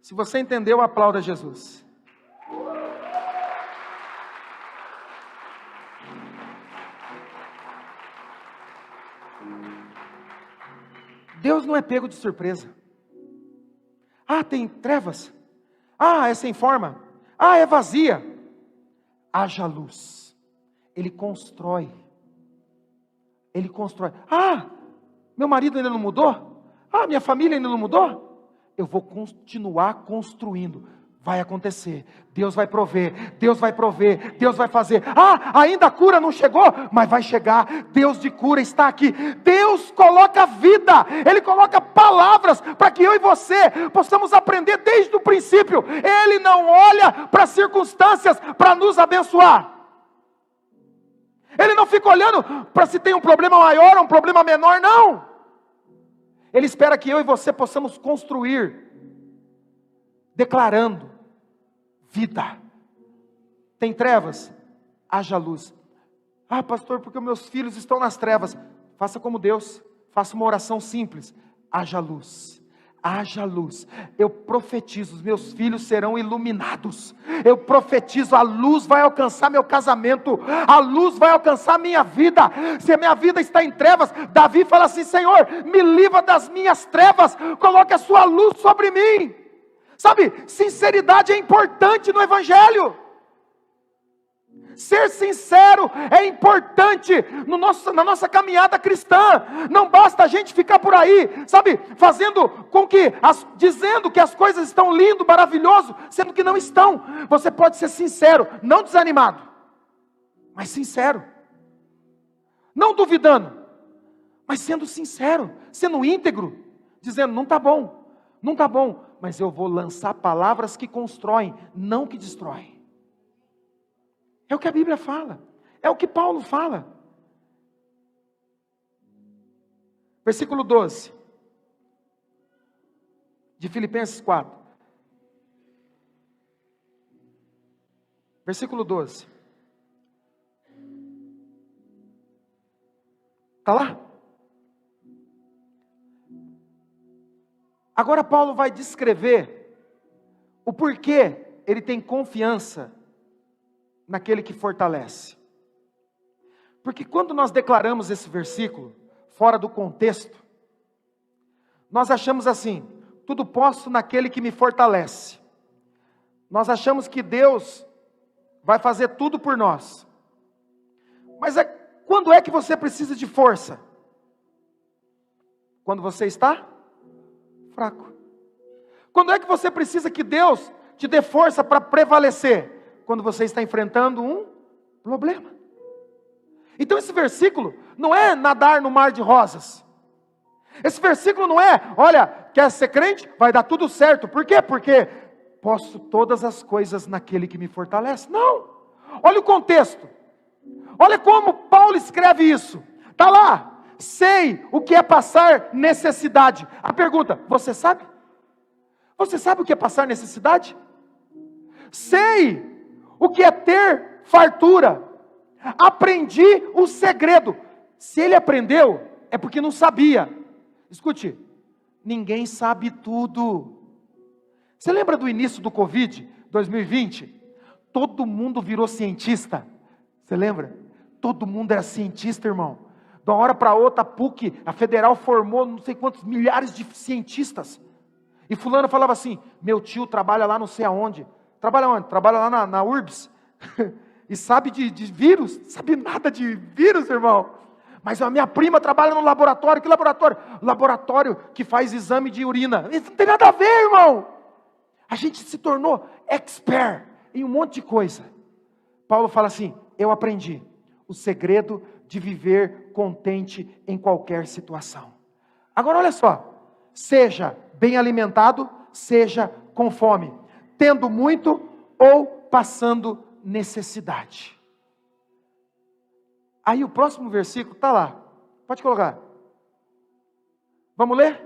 S1: Se você entendeu, aplauda Jesus. Deus não é pego de surpresa. Ah, tem trevas. Ah, é sem forma. Ah, é vazia. Haja luz. Ele constrói. Ele constrói. Ah, meu marido ainda não mudou? Ah, minha família ainda não mudou? Eu vou continuar construindo. Vai acontecer. Deus vai prover. Deus vai prover. Deus vai fazer. Ah, ainda a cura não chegou, mas vai chegar. Deus de cura está aqui. Deus coloca vida. Ele coloca palavras para que eu e você possamos aprender desde o princípio. Ele não olha para as circunstâncias para nos abençoar. Ele não fica olhando para se tem um problema maior ou um problema menor, não. Ele espera que eu e você possamos construir, declarando vida. Tem trevas? Haja luz. Ah, pastor, porque meus filhos estão nas trevas. Faça como Deus. Faça uma oração simples. Haja luz. Haja luz. Eu profetizo, os meus filhos serão iluminados. Eu profetizo, a luz vai alcançar meu casamento. A luz vai alcançar a minha vida. Se a minha vida está em trevas, Davi fala assim, Senhor, me livra das minhas trevas. Coloque a sua luz sobre mim. Sabe, sinceridade é importante no Evangelho. Ser sincero é importante na nossa caminhada cristã. Não basta a gente ficar por aí, sabe, fazendo com que, dizendo que as coisas estão lindo, maravilhoso, sendo que não estão. Você pode ser sincero, não desanimado, mas sincero. Não duvidando, mas sendo sincero, sendo íntegro, dizendo, não está bom, não está bom. Mas eu vou lançar palavras que constroem, não que destroem. É o que a Bíblia fala. É o que Paulo fala. Versículo 12. De Filipenses 4. Versículo 12. Está lá? Agora Paulo vai descrever o porquê ele tem confiança naquele que fortalece. Porque quando nós declaramos esse versículo, fora do contexto, nós achamos assim, tudo posso naquele que me fortalece. Nós achamos que Deus vai fazer tudo por nós. Mas quando é que você precisa de força? Quando você está fraco. Quando é que você precisa que Deus te dê força para prevalecer? Quando você está enfrentando um problema. Então esse versículo não é nadar no mar de rosas. Esse versículo não é, olha, quer ser crente? Vai dar tudo certo. Por quê? Porque posso todas as coisas naquele que me fortalece. Não. Olha o contexto. Olha como Paulo escreve isso. Está lá. Sei o que é passar necessidade. A pergunta, você sabe? Você sabe o que é passar necessidade? Sei o que é ter fartura. Aprendi o segredo. Se ele aprendeu, é porque não sabia. Escute, ninguém sabe tudo. Você lembra do início do Covid, 2020? Todo mundo virou cientista. Você lembra? Todo mundo era cientista, irmão. De uma hora para outra, a PUC, a Federal, formou não sei quantos milhares de cientistas. E fulano falava assim, meu tio trabalha lá não sei aonde. Trabalha onde? Trabalha lá na URBS. E sabe de vírus? Sabe nada de vírus, irmão. Mas a minha prima trabalha no laboratório. Que laboratório? Laboratório que faz exame de urina. Isso não tem nada a ver, irmão. A gente se tornou expert em um monte de coisa. Paulo fala assim: eu aprendi o segredo de viver contente em qualquer situação. Agora olha só, seja bem alimentado, seja com fome, tendo muito ou passando necessidade. Aí o próximo versículo está lá, pode colocar. Vamos ler?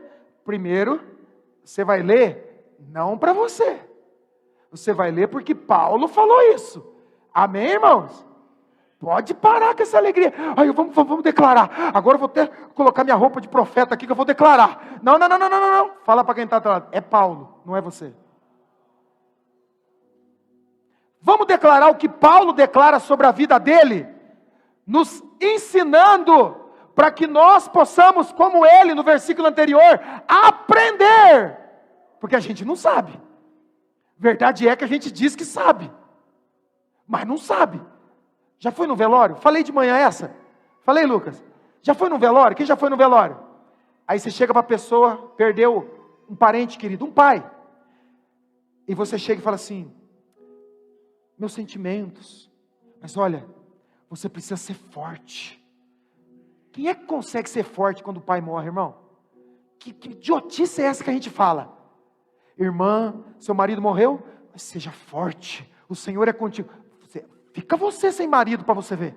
S1: Primeiro, você vai ler não para você. Você vai ler porque Paulo falou isso. Amém, irmãos? Pode parar com essa alegria. Aí vamos declarar. Agora eu vou até colocar minha roupa de profeta aqui que eu vou declarar. Não. Fala para quem está do lado. É Paulo, não é você. Vamos declarar o que Paulo declara sobre a vida dele, nos ensinando para que nós possamos, como ele no versículo anterior, aprender. Porque a gente não sabe. Verdade é que a gente diz que sabe, mas não sabe. Já foi no velório? Falei de manhã essa? Falei, Lucas? Já foi no velório? Quem já foi no velório? Aí você chega para a pessoa, perdeu um parente querido, um pai. E você chega e fala assim: meus sentimentos, mas olha, você precisa ser forte. Quem é que consegue ser forte quando o pai morre, irmão? Que idiotice é essa que a gente fala? Irmã, seu marido morreu? Mas seja forte, o Senhor é contigo. Fica você sem marido para você ver.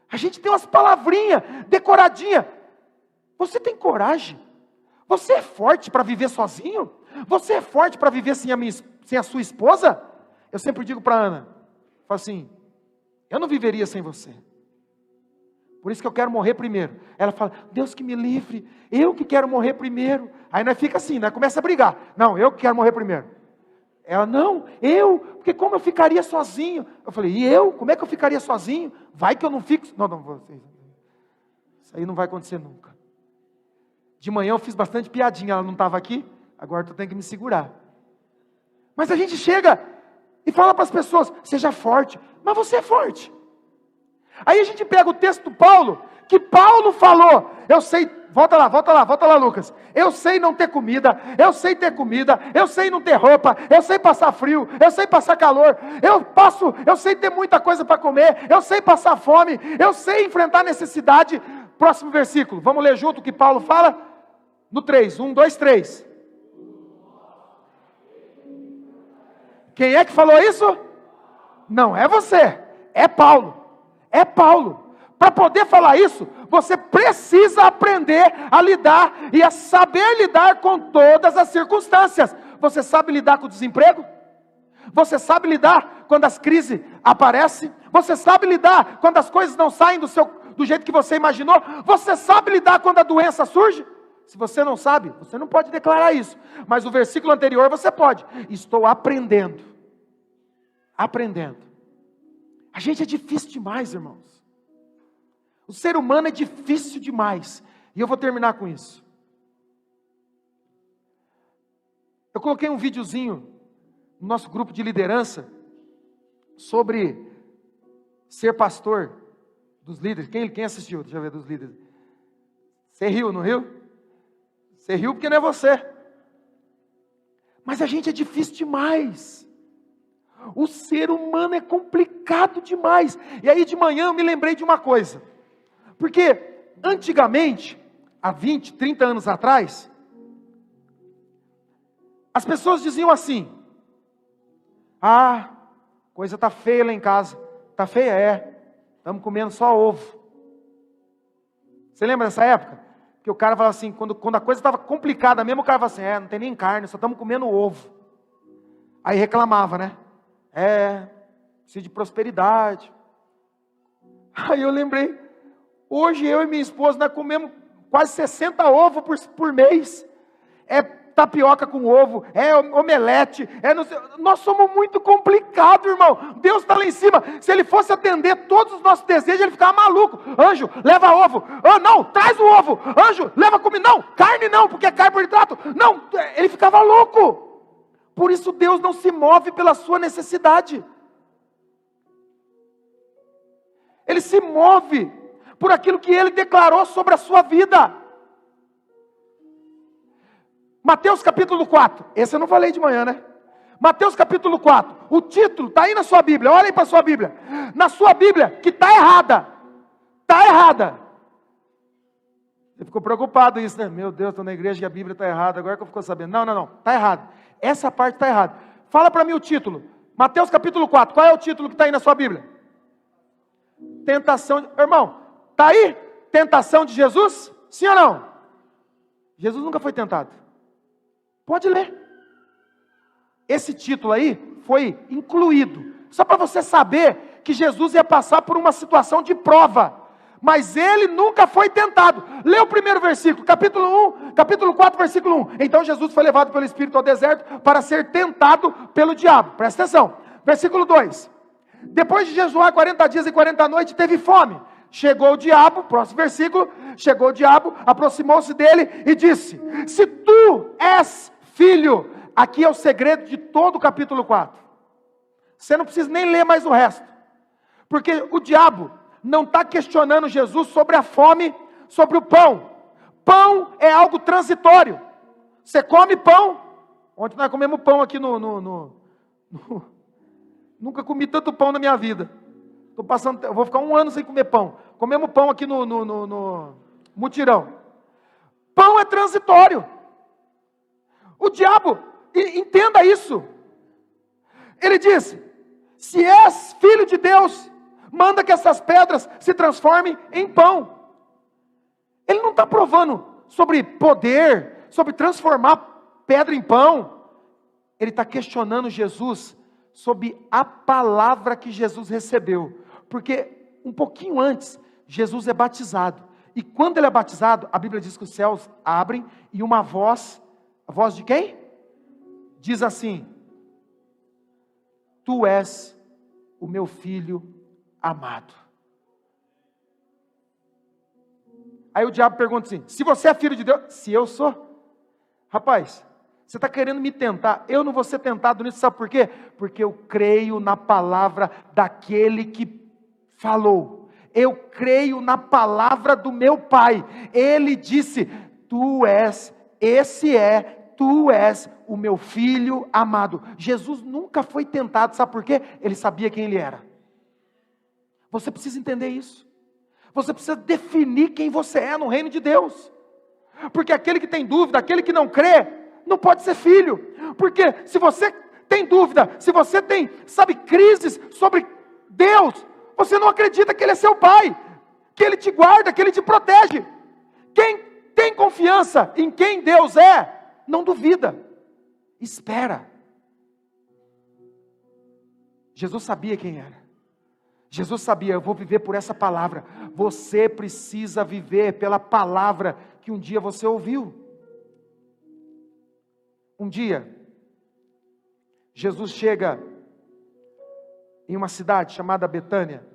S1: A gente tem umas palavrinhas decoradinhas. Você tem coragem? Você é forte para viver sozinho? Você é forte para viver sem a sua esposa? Eu sempre digo para Ana, falo assim: eu não viveria sem você. Por isso que eu quero morrer primeiro. Ela fala: Deus que me livre, eu que quero morrer primeiro. Aí nós fica assim, nós começa a brigar. Não, eu que quero morrer primeiro. Ela: não, porque como eu ficaria sozinho? Eu falei: e eu? Como é que eu ficaria sozinho? Vai que eu não fico. Não, isso aí não vai acontecer nunca. De manhã eu fiz bastante piadinha, ela não estava aqui, agora eu tenho que me segurar. Mas a gente chega e fala para as pessoas: seja forte. Mas você é forte. Aí a gente pega o texto do Paulo, que Paulo falou: eu sei, volta lá, Lucas. Eu sei não ter comida, eu sei ter comida, eu sei não ter roupa, eu sei passar frio, eu sei passar calor, eu sei ter muita coisa para comer, eu sei passar fome, eu sei enfrentar necessidade. Próximo versículo, vamos ler junto o que Paulo fala? No 3, 1, 2, 3. Quem é que falou isso? Não é você, é Paulo. É Paulo. Para poder falar isso, você precisa aprender a lidar e a saber lidar com todas as circunstâncias. Você sabe lidar com o desemprego? Você sabe lidar quando as crises aparecem? Você sabe lidar quando as coisas não saem do jeito que você imaginou? Você sabe lidar quando a doença surge? Se você não sabe, você não pode declarar isso. Mas o versículo anterior você pode. Estou aprendendo. Aprendendo. A gente é difícil demais, irmãos. O ser humano é difícil demais. E eu vou terminar com isso. Eu coloquei um videozinho no nosso grupo de liderança sobre ser pastor dos líderes. Quem assistiu? Deixa eu ver, dos líderes. Você riu, não riu? Você riu porque não é você. Mas a gente é difícil demais. O ser humano é complicado demais. E aí de manhã eu me lembrei de uma coisa. Porque antigamente, há 20, 30 anos atrás, as pessoas diziam assim: ah, coisa está feia lá em casa. Está feia? É. Estamos comendo só ovo. Você lembra dessa época? Que o cara falava assim, quando a coisa estava complicada mesmo, o cara falava assim: não tem nem carne, só estamos comendo ovo. Aí reclamava, né? Preciso de prosperidade. Aí eu lembrei, hoje eu e minha esposa, nós comemos quase 60 ovos por mês. É tapioca com ovo, é omelete, nós somos muito complicados, irmão. Deus está lá em cima. Se Ele fosse atender todos os nossos desejos, Ele ficava maluco. Anjo, leva ovo. Não, traz o ovo. Anjo, leva comida. Não, carne não, porque é carboidrato. Não, Ele ficava louco. Por isso Deus não se move pela sua necessidade. Ele se move por aquilo que Ele declarou sobre a sua vida. Mateus capítulo 4. Esse eu não falei de manhã, né? Mateus capítulo 4, o título está aí na sua Bíblia, olha aí para a sua Bíblia. Na sua Bíblia, que está errada. Está errada. Você ficou preocupado isso, né? Meu Deus, estou na igreja e a Bíblia está errada, agora que eu fico sabendo. Não, está errado. Essa parte está errada. Fala para mim o título. Mateus capítulo 4, qual é o título que está aí na sua Bíblia? Tentação, irmão, está aí? Tentação de Jesus? Sim ou não? Jesus nunca foi tentado. Pode ler. Esse título aí foi incluído, só para você saber que Jesus ia passar por uma situação de prova, mas ele nunca foi tentado. Lê o primeiro versículo, capítulo 4, versículo 1. Então Jesus foi levado pelo Espírito ao deserto para ser tentado pelo diabo. Presta atenção. Versículo 2. Depois de jejuar 40 dias e 40 noites, teve fome. Chegou o diabo, próximo versículo, chegou o diabo, aproximou-se dele e disse: se tu és filho, aqui é o segredo de todo o capítulo 4. Você não precisa nem ler mais o resto, porque o diabo não está questionando Jesus sobre a fome, sobre o pão. Pão é algo transitório. Você come pão. Ontem nós comemos pão aqui nunca comi tanto pão na minha vida. Eu vou ficar 1 ano sem comer pão. Comemos pão aqui no mutirão. Pão é transitório. O diabo, entenda isso. Ele diz: se és filho de Deus, manda que essas pedras se transformem em pão. Ele não está provando sobre poder, sobre transformar pedra em pão. Ele está questionando Jesus sobre a palavra que Jesus recebeu. Porque um pouquinho antes, Jesus é batizado. E quando ele é batizado, a Bíblia diz que os céus abrem e uma voz, a voz de quem? Diz assim: tu és o meu filho amado. Aí o diabo pergunta assim: se você é filho de Deus? Se eu sou? Rapaz, você está querendo me tentar? Eu não vou ser tentado nisso, sabe por quê? Porque eu creio na palavra daquele que falou. Eu creio na palavra do meu Pai. Ele disse: tu és o meu filho amado. Jesus nunca foi tentado, sabe por quê? Ele sabia quem ele era. Você precisa entender isso. Você precisa definir quem você é no reino de Deus. Porque aquele que tem dúvida, aquele que não crê, não pode ser filho. Porque se você tem dúvida, se você tem, crises sobre Deus, você não acredita que Ele é seu Pai, que Ele te guarda, que Ele te protege. Quem tem confiança em quem Deus é, não duvida, espera. Jesus sabia quem era. Jesus sabia: eu vou viver por essa palavra. Você precisa viver pela palavra que um dia você ouviu. Um dia, Jesus chega em uma cidade chamada Betânia.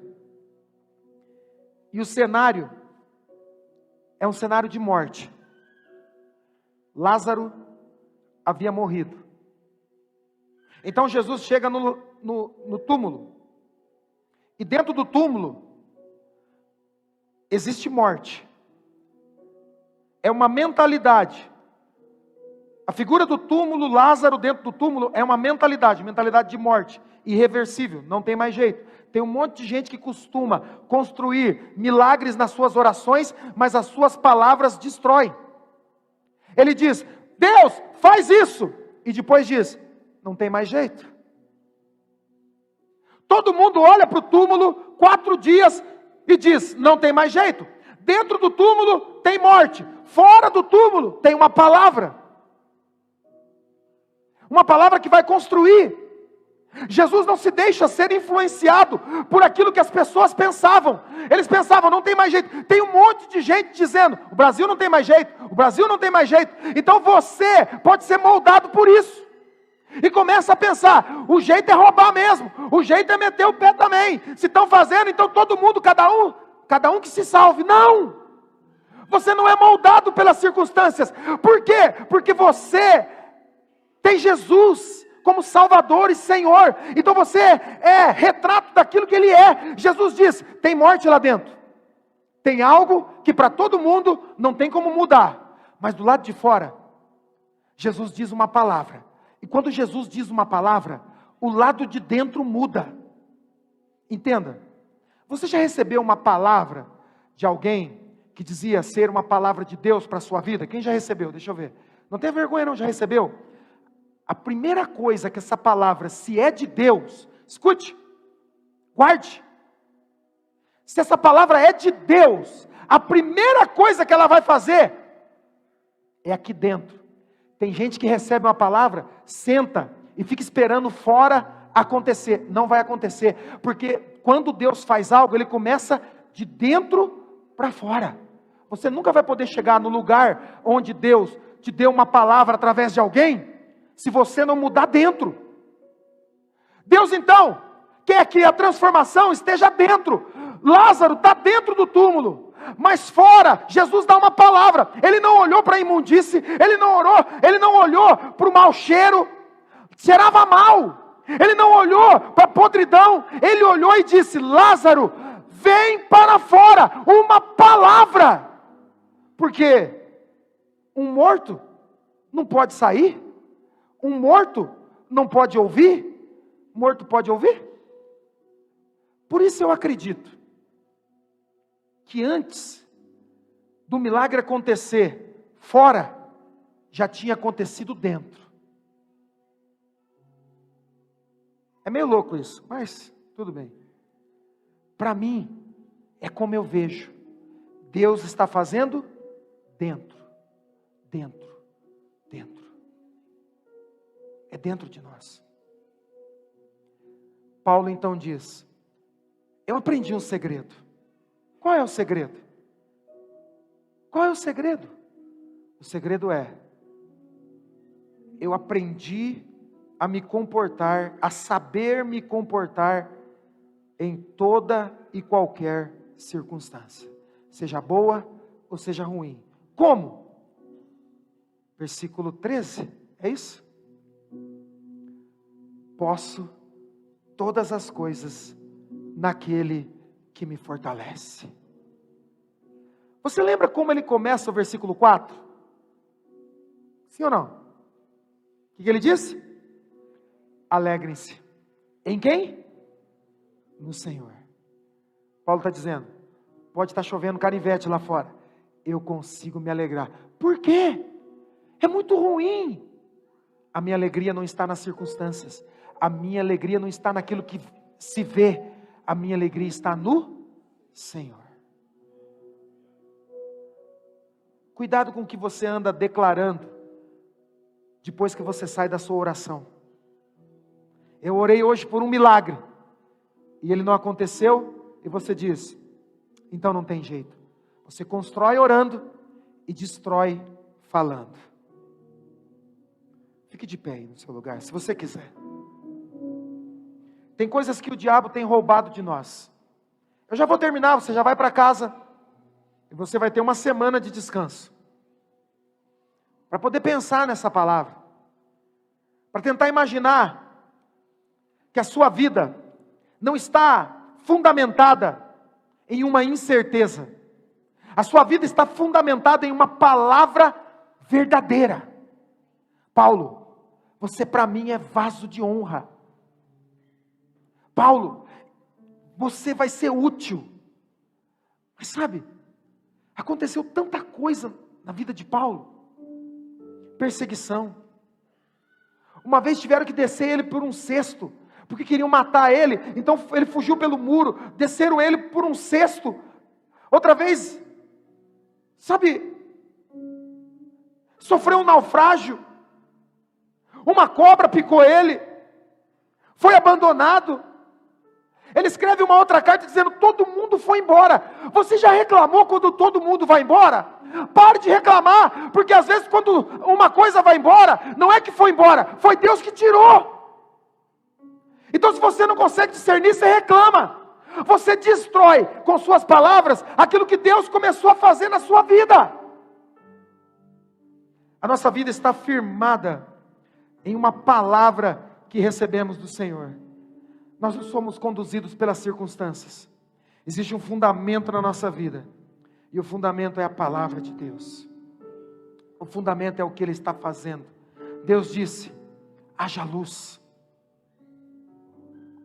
S1: E o cenário é um cenário de morte. Lázaro havia morrido. Então Jesus chega no túmulo. E dentro do túmulo existe morte. É uma mentalidade. A figura do túmulo, Lázaro dentro do túmulo, é uma mentalidade de morte, irreversível, não tem mais jeito. Tem um monte de gente que costuma construir milagres nas suas orações, mas as suas palavras destroem. Ele diz: Deus, faz isso, e depois diz: não tem mais jeito. Todo mundo olha para o túmulo 4 dias e diz: não tem mais jeito. Dentro do túmulo tem morte, fora do túmulo tem uma palavra que vai construir. Jesus não se deixa ser influenciado por aquilo que as pessoas pensavam. Eles pensavam: não tem mais jeito. Tem um monte de gente dizendo: o Brasil não tem mais jeito, o Brasil não tem mais jeito. Então você pode ser moldado por isso. E começa a pensar: o jeito é roubar mesmo, o jeito é meter o pé também. Se estão fazendo, então todo mundo, cada um que se salve. Não! Você não é moldado pelas circunstâncias. Por quê? Porque você tem Jesus como Salvador e Senhor. Então você é retrato daquilo que Ele é. Jesus diz: tem morte lá dentro. Tem algo que para todo mundo não tem como mudar. Mas do lado de fora, Jesus diz uma palavra. E quando Jesus diz uma palavra, o lado de dentro muda. Entenda, você já recebeu uma palavra de alguém que dizia ser uma palavra de Deus para a sua vida? Quem já recebeu? Deixa eu ver. Não tenha vergonha não, já recebeu? A primeira coisa que essa palavra, se é de Deus, escute, guarde. Se essa palavra é de Deus, a primeira coisa que ela vai fazer é aqui dentro. Tem gente que recebe uma palavra, senta e fica esperando fora acontecer. Não vai acontecer, porque quando Deus faz algo, Ele começa de dentro para fora. Você nunca vai poder chegar no lugar onde Deus te deu uma palavra através de alguém, se você não mudar dentro. Deus então quer que a transformação esteja dentro. Lázaro está dentro do túmulo, mas fora, Jesus dá uma palavra. Ele não olhou para a imundície, ele não olhou para o mau cheiro, cheirava mal. Ele não olhou para a podridão, ele olhou e disse: Lázaro, vem para fora. Uma palavra. Porque um morto não pode sair, um morto não pode ouvir, morto pode ouvir. Por isso eu acredito que antes do milagre acontecer fora, já tinha acontecido dentro. É meio louco isso, mas tudo bem. Para mim, é como eu vejo. Deus está fazendo dentro, dentro, dentro. É dentro de nós. Paulo então diz: eu aprendi um segredo. Qual é o segredo? Qual é o segredo? O segredo é: eu aprendi a me comportar, a saber me comportar em toda e qualquer circunstância, seja boa ou seja ruim. Como? Versículo 13, é isso? Posso todas as coisas naquele que me fortalece. Você lembra como ele começa o versículo 4? Sim ou não? O que ele disse? Alegrem-se. Em quem? No Senhor. Paulo está dizendo: pode estar chovendo canivete lá fora, eu consigo me alegrar. Por quê? É muito ruim. A minha alegria não está nas circunstâncias, a minha alegria não está naquilo que se vê, a minha alegria está no Senhor. Cuidado com o que você anda declarando depois que você sai da sua oração. Eu orei hoje por um milagre e ele não aconteceu, e você diz: então não tem jeito. Você constrói orando e destrói falando. Fique de pé aí no seu lugar, se você quiser. Tem coisas que o diabo tem roubado de nós. Eu já vou terminar, você já vai para casa e você vai ter uma semana de descanso para poder pensar nessa palavra, para tentar imaginar que a sua vida não está fundamentada em uma incerteza. A sua vida está fundamentada em uma palavra verdadeira. Paulo, você para mim é vaso de honra. Paulo, você vai ser útil. Mas sabe, aconteceu tanta coisa na vida de Paulo. Perseguição. Uma vez tiveram que descer ele por um cesto, porque queriam matar ele, então ele fugiu pelo muro, desceram ele por um cesto. Outra vez, sabe, sofreu um naufrágio, uma cobra picou ele, foi abandonado. Ele escreve uma outra carta dizendo: todo mundo foi embora. Você já reclamou quando todo mundo vai embora? Pare de reclamar, porque às vezes quando uma coisa vai embora, não é que foi embora, foi Deus que tirou. Então se você não consegue discernir, você reclama. Você destrói com suas palavras aquilo que Deus começou a fazer na sua vida. A nossa vida está firmada em uma palavra que recebemos do Senhor. Nós não somos conduzidos pelas circunstâncias. Existe um fundamento na nossa vida. E o fundamento é a palavra de Deus. O fundamento é o que Ele está fazendo. Deus disse: haja luz.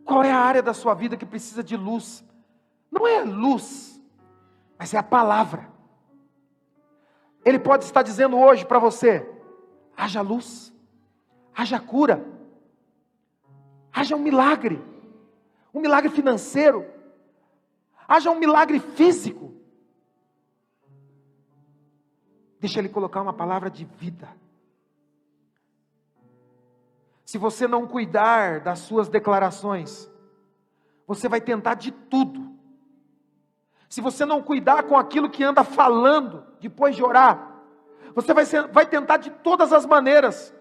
S1: Qual é a área da sua vida que precisa de luz? Não é luz, mas é a palavra. Ele pode estar dizendo hoje para você: haja luz, haja cura, haja um milagre financeiro, haja um milagre físico. Deixa Ele colocar uma palavra de vida. Se você não cuidar das suas declarações, você vai tentar de tudo. Se você não cuidar com aquilo que anda falando depois de orar, você vai tentar de todas as maneiras,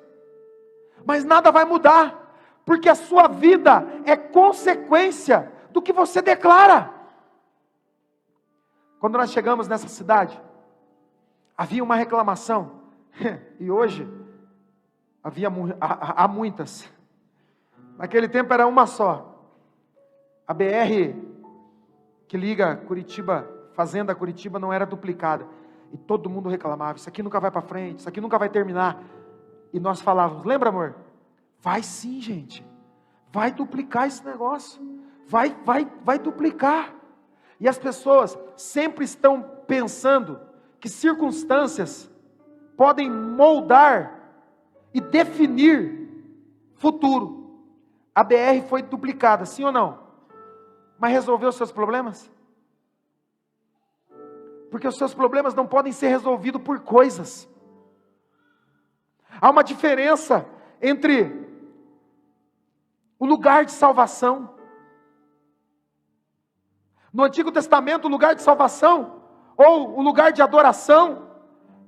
S1: mas nada vai mudar, porque a sua vida é consequência do que você declara. Quando nós chegamos nessa cidade, havia uma reclamação, e hoje há muitas. Naquele tempo era uma só. A BR que liga Curitiba, Fazenda Curitiba, não era duplicada. E todo mundo reclamava: isso aqui nunca vai para frente, isso aqui nunca vai terminar. E nós falávamos: lembra, amor? Vai sim, gente. Vai duplicar esse negócio. Vai duplicar. E as pessoas sempre estão pensando que circunstâncias podem moldar e definir futuro. A BR foi duplicada, sim ou não? Mas resolveu os seus problemas? Porque os seus problemas não podem ser resolvidos por coisas. Há uma diferença entre o lugar de salvação. No Antigo Testamento, o lugar de salvação, ou o lugar de adoração,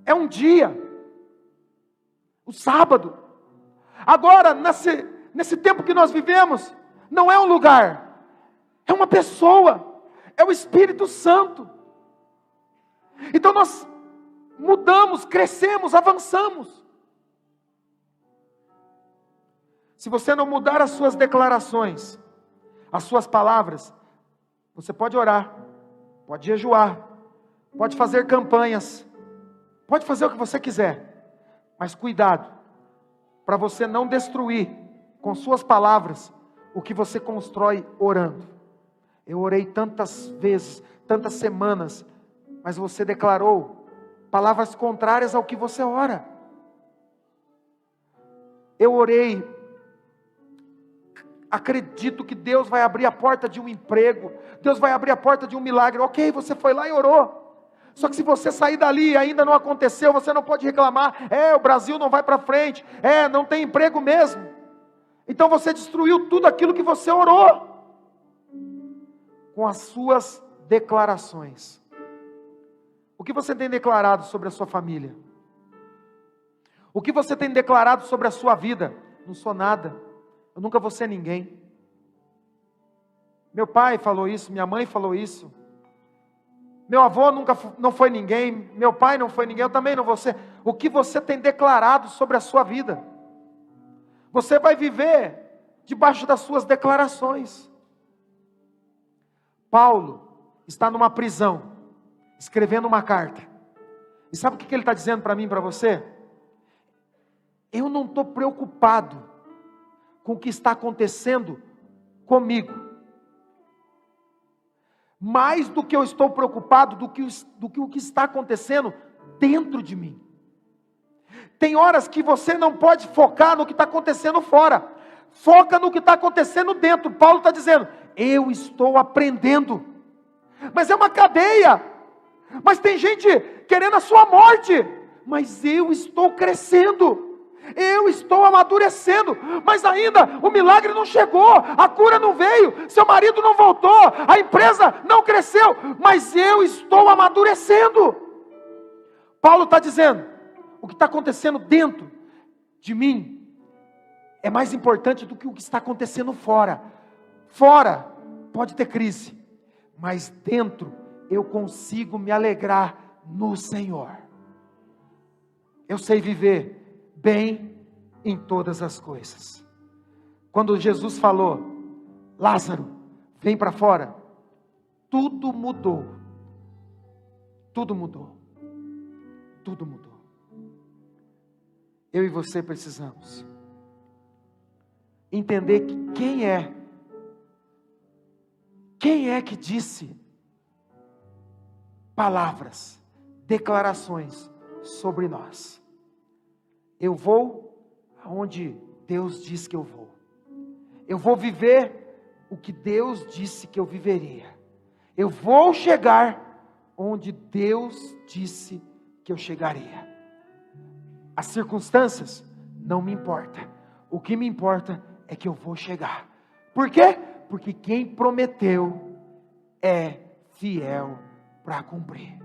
S1: é um dia, o sábado. Agora, nesse tempo que nós vivemos, não é um lugar, é uma pessoa, é o Espírito Santo. Então nós mudamos, crescemos, avançamos. Se você não mudar as suas declarações, as suas palavras, você pode orar, pode jejuar, pode fazer campanhas, pode fazer o que você quiser, mas cuidado, para você não destruir com suas palavras o que você constrói orando. Eu orei tantas vezes, tantas semanas, mas você declarou palavras contrárias ao que você ora. Eu orei, acredito que Deus vai abrir a porta de um emprego, Deus vai abrir a porta de um milagre. Ok, você foi lá e orou. Só que se você sair dali e ainda não aconteceu, você não pode reclamar: o Brasil não vai para frente, não tem emprego mesmo. Então você destruiu tudo aquilo que você orou com as suas declarações. O que você tem declarado sobre a sua família? O que você tem declarado sobre a sua vida? Não sou nada, eu nunca vou ser ninguém. Meu pai falou isso, minha mãe falou isso. Meu avô não foi ninguém, meu pai não foi ninguém, eu também não vou ser. O que você tem declarado sobre a sua vida? Você vai viver debaixo das suas declarações. Paulo está numa prisão, escrevendo uma carta. E sabe o que ele está dizendo para mim e para você? Eu não estou preocupado com o que está acontecendo comigo. Mais do que eu estou preocupado do que o que está acontecendo dentro de mim. Tem horas que você não pode focar no que está acontecendo fora. Foca no que está acontecendo dentro. Paulo está dizendo: eu estou aprendendo. Mas é uma cadeia. Mas tem gente querendo a sua morte. Mas eu estou crescendo. Eu estou amadurecendo, mas ainda o milagre não chegou, a cura não veio, seu marido não voltou, a empresa não cresceu, mas eu estou amadurecendo. Paulo está dizendo: o que está acontecendo dentro de mim é mais importante do que o que está acontecendo fora. Fora pode ter crise, mas dentro eu consigo me alegrar no Senhor. Eu sei viver bem em todas as coisas. Quando Jesus falou: Lázaro, vem para fora, tudo mudou. Tudo mudou. Tudo mudou. Eu e você precisamos entender que quem é que disse palavras, declarações sobre nós. Eu vou aonde Deus diz que eu vou. Eu vou viver o que Deus disse que eu viveria. Eu vou chegar onde Deus disse que eu chegaria. As circunstâncias não me importam. O que me importa é que eu vou chegar. Por quê? Porque quem prometeu é fiel para cumprir.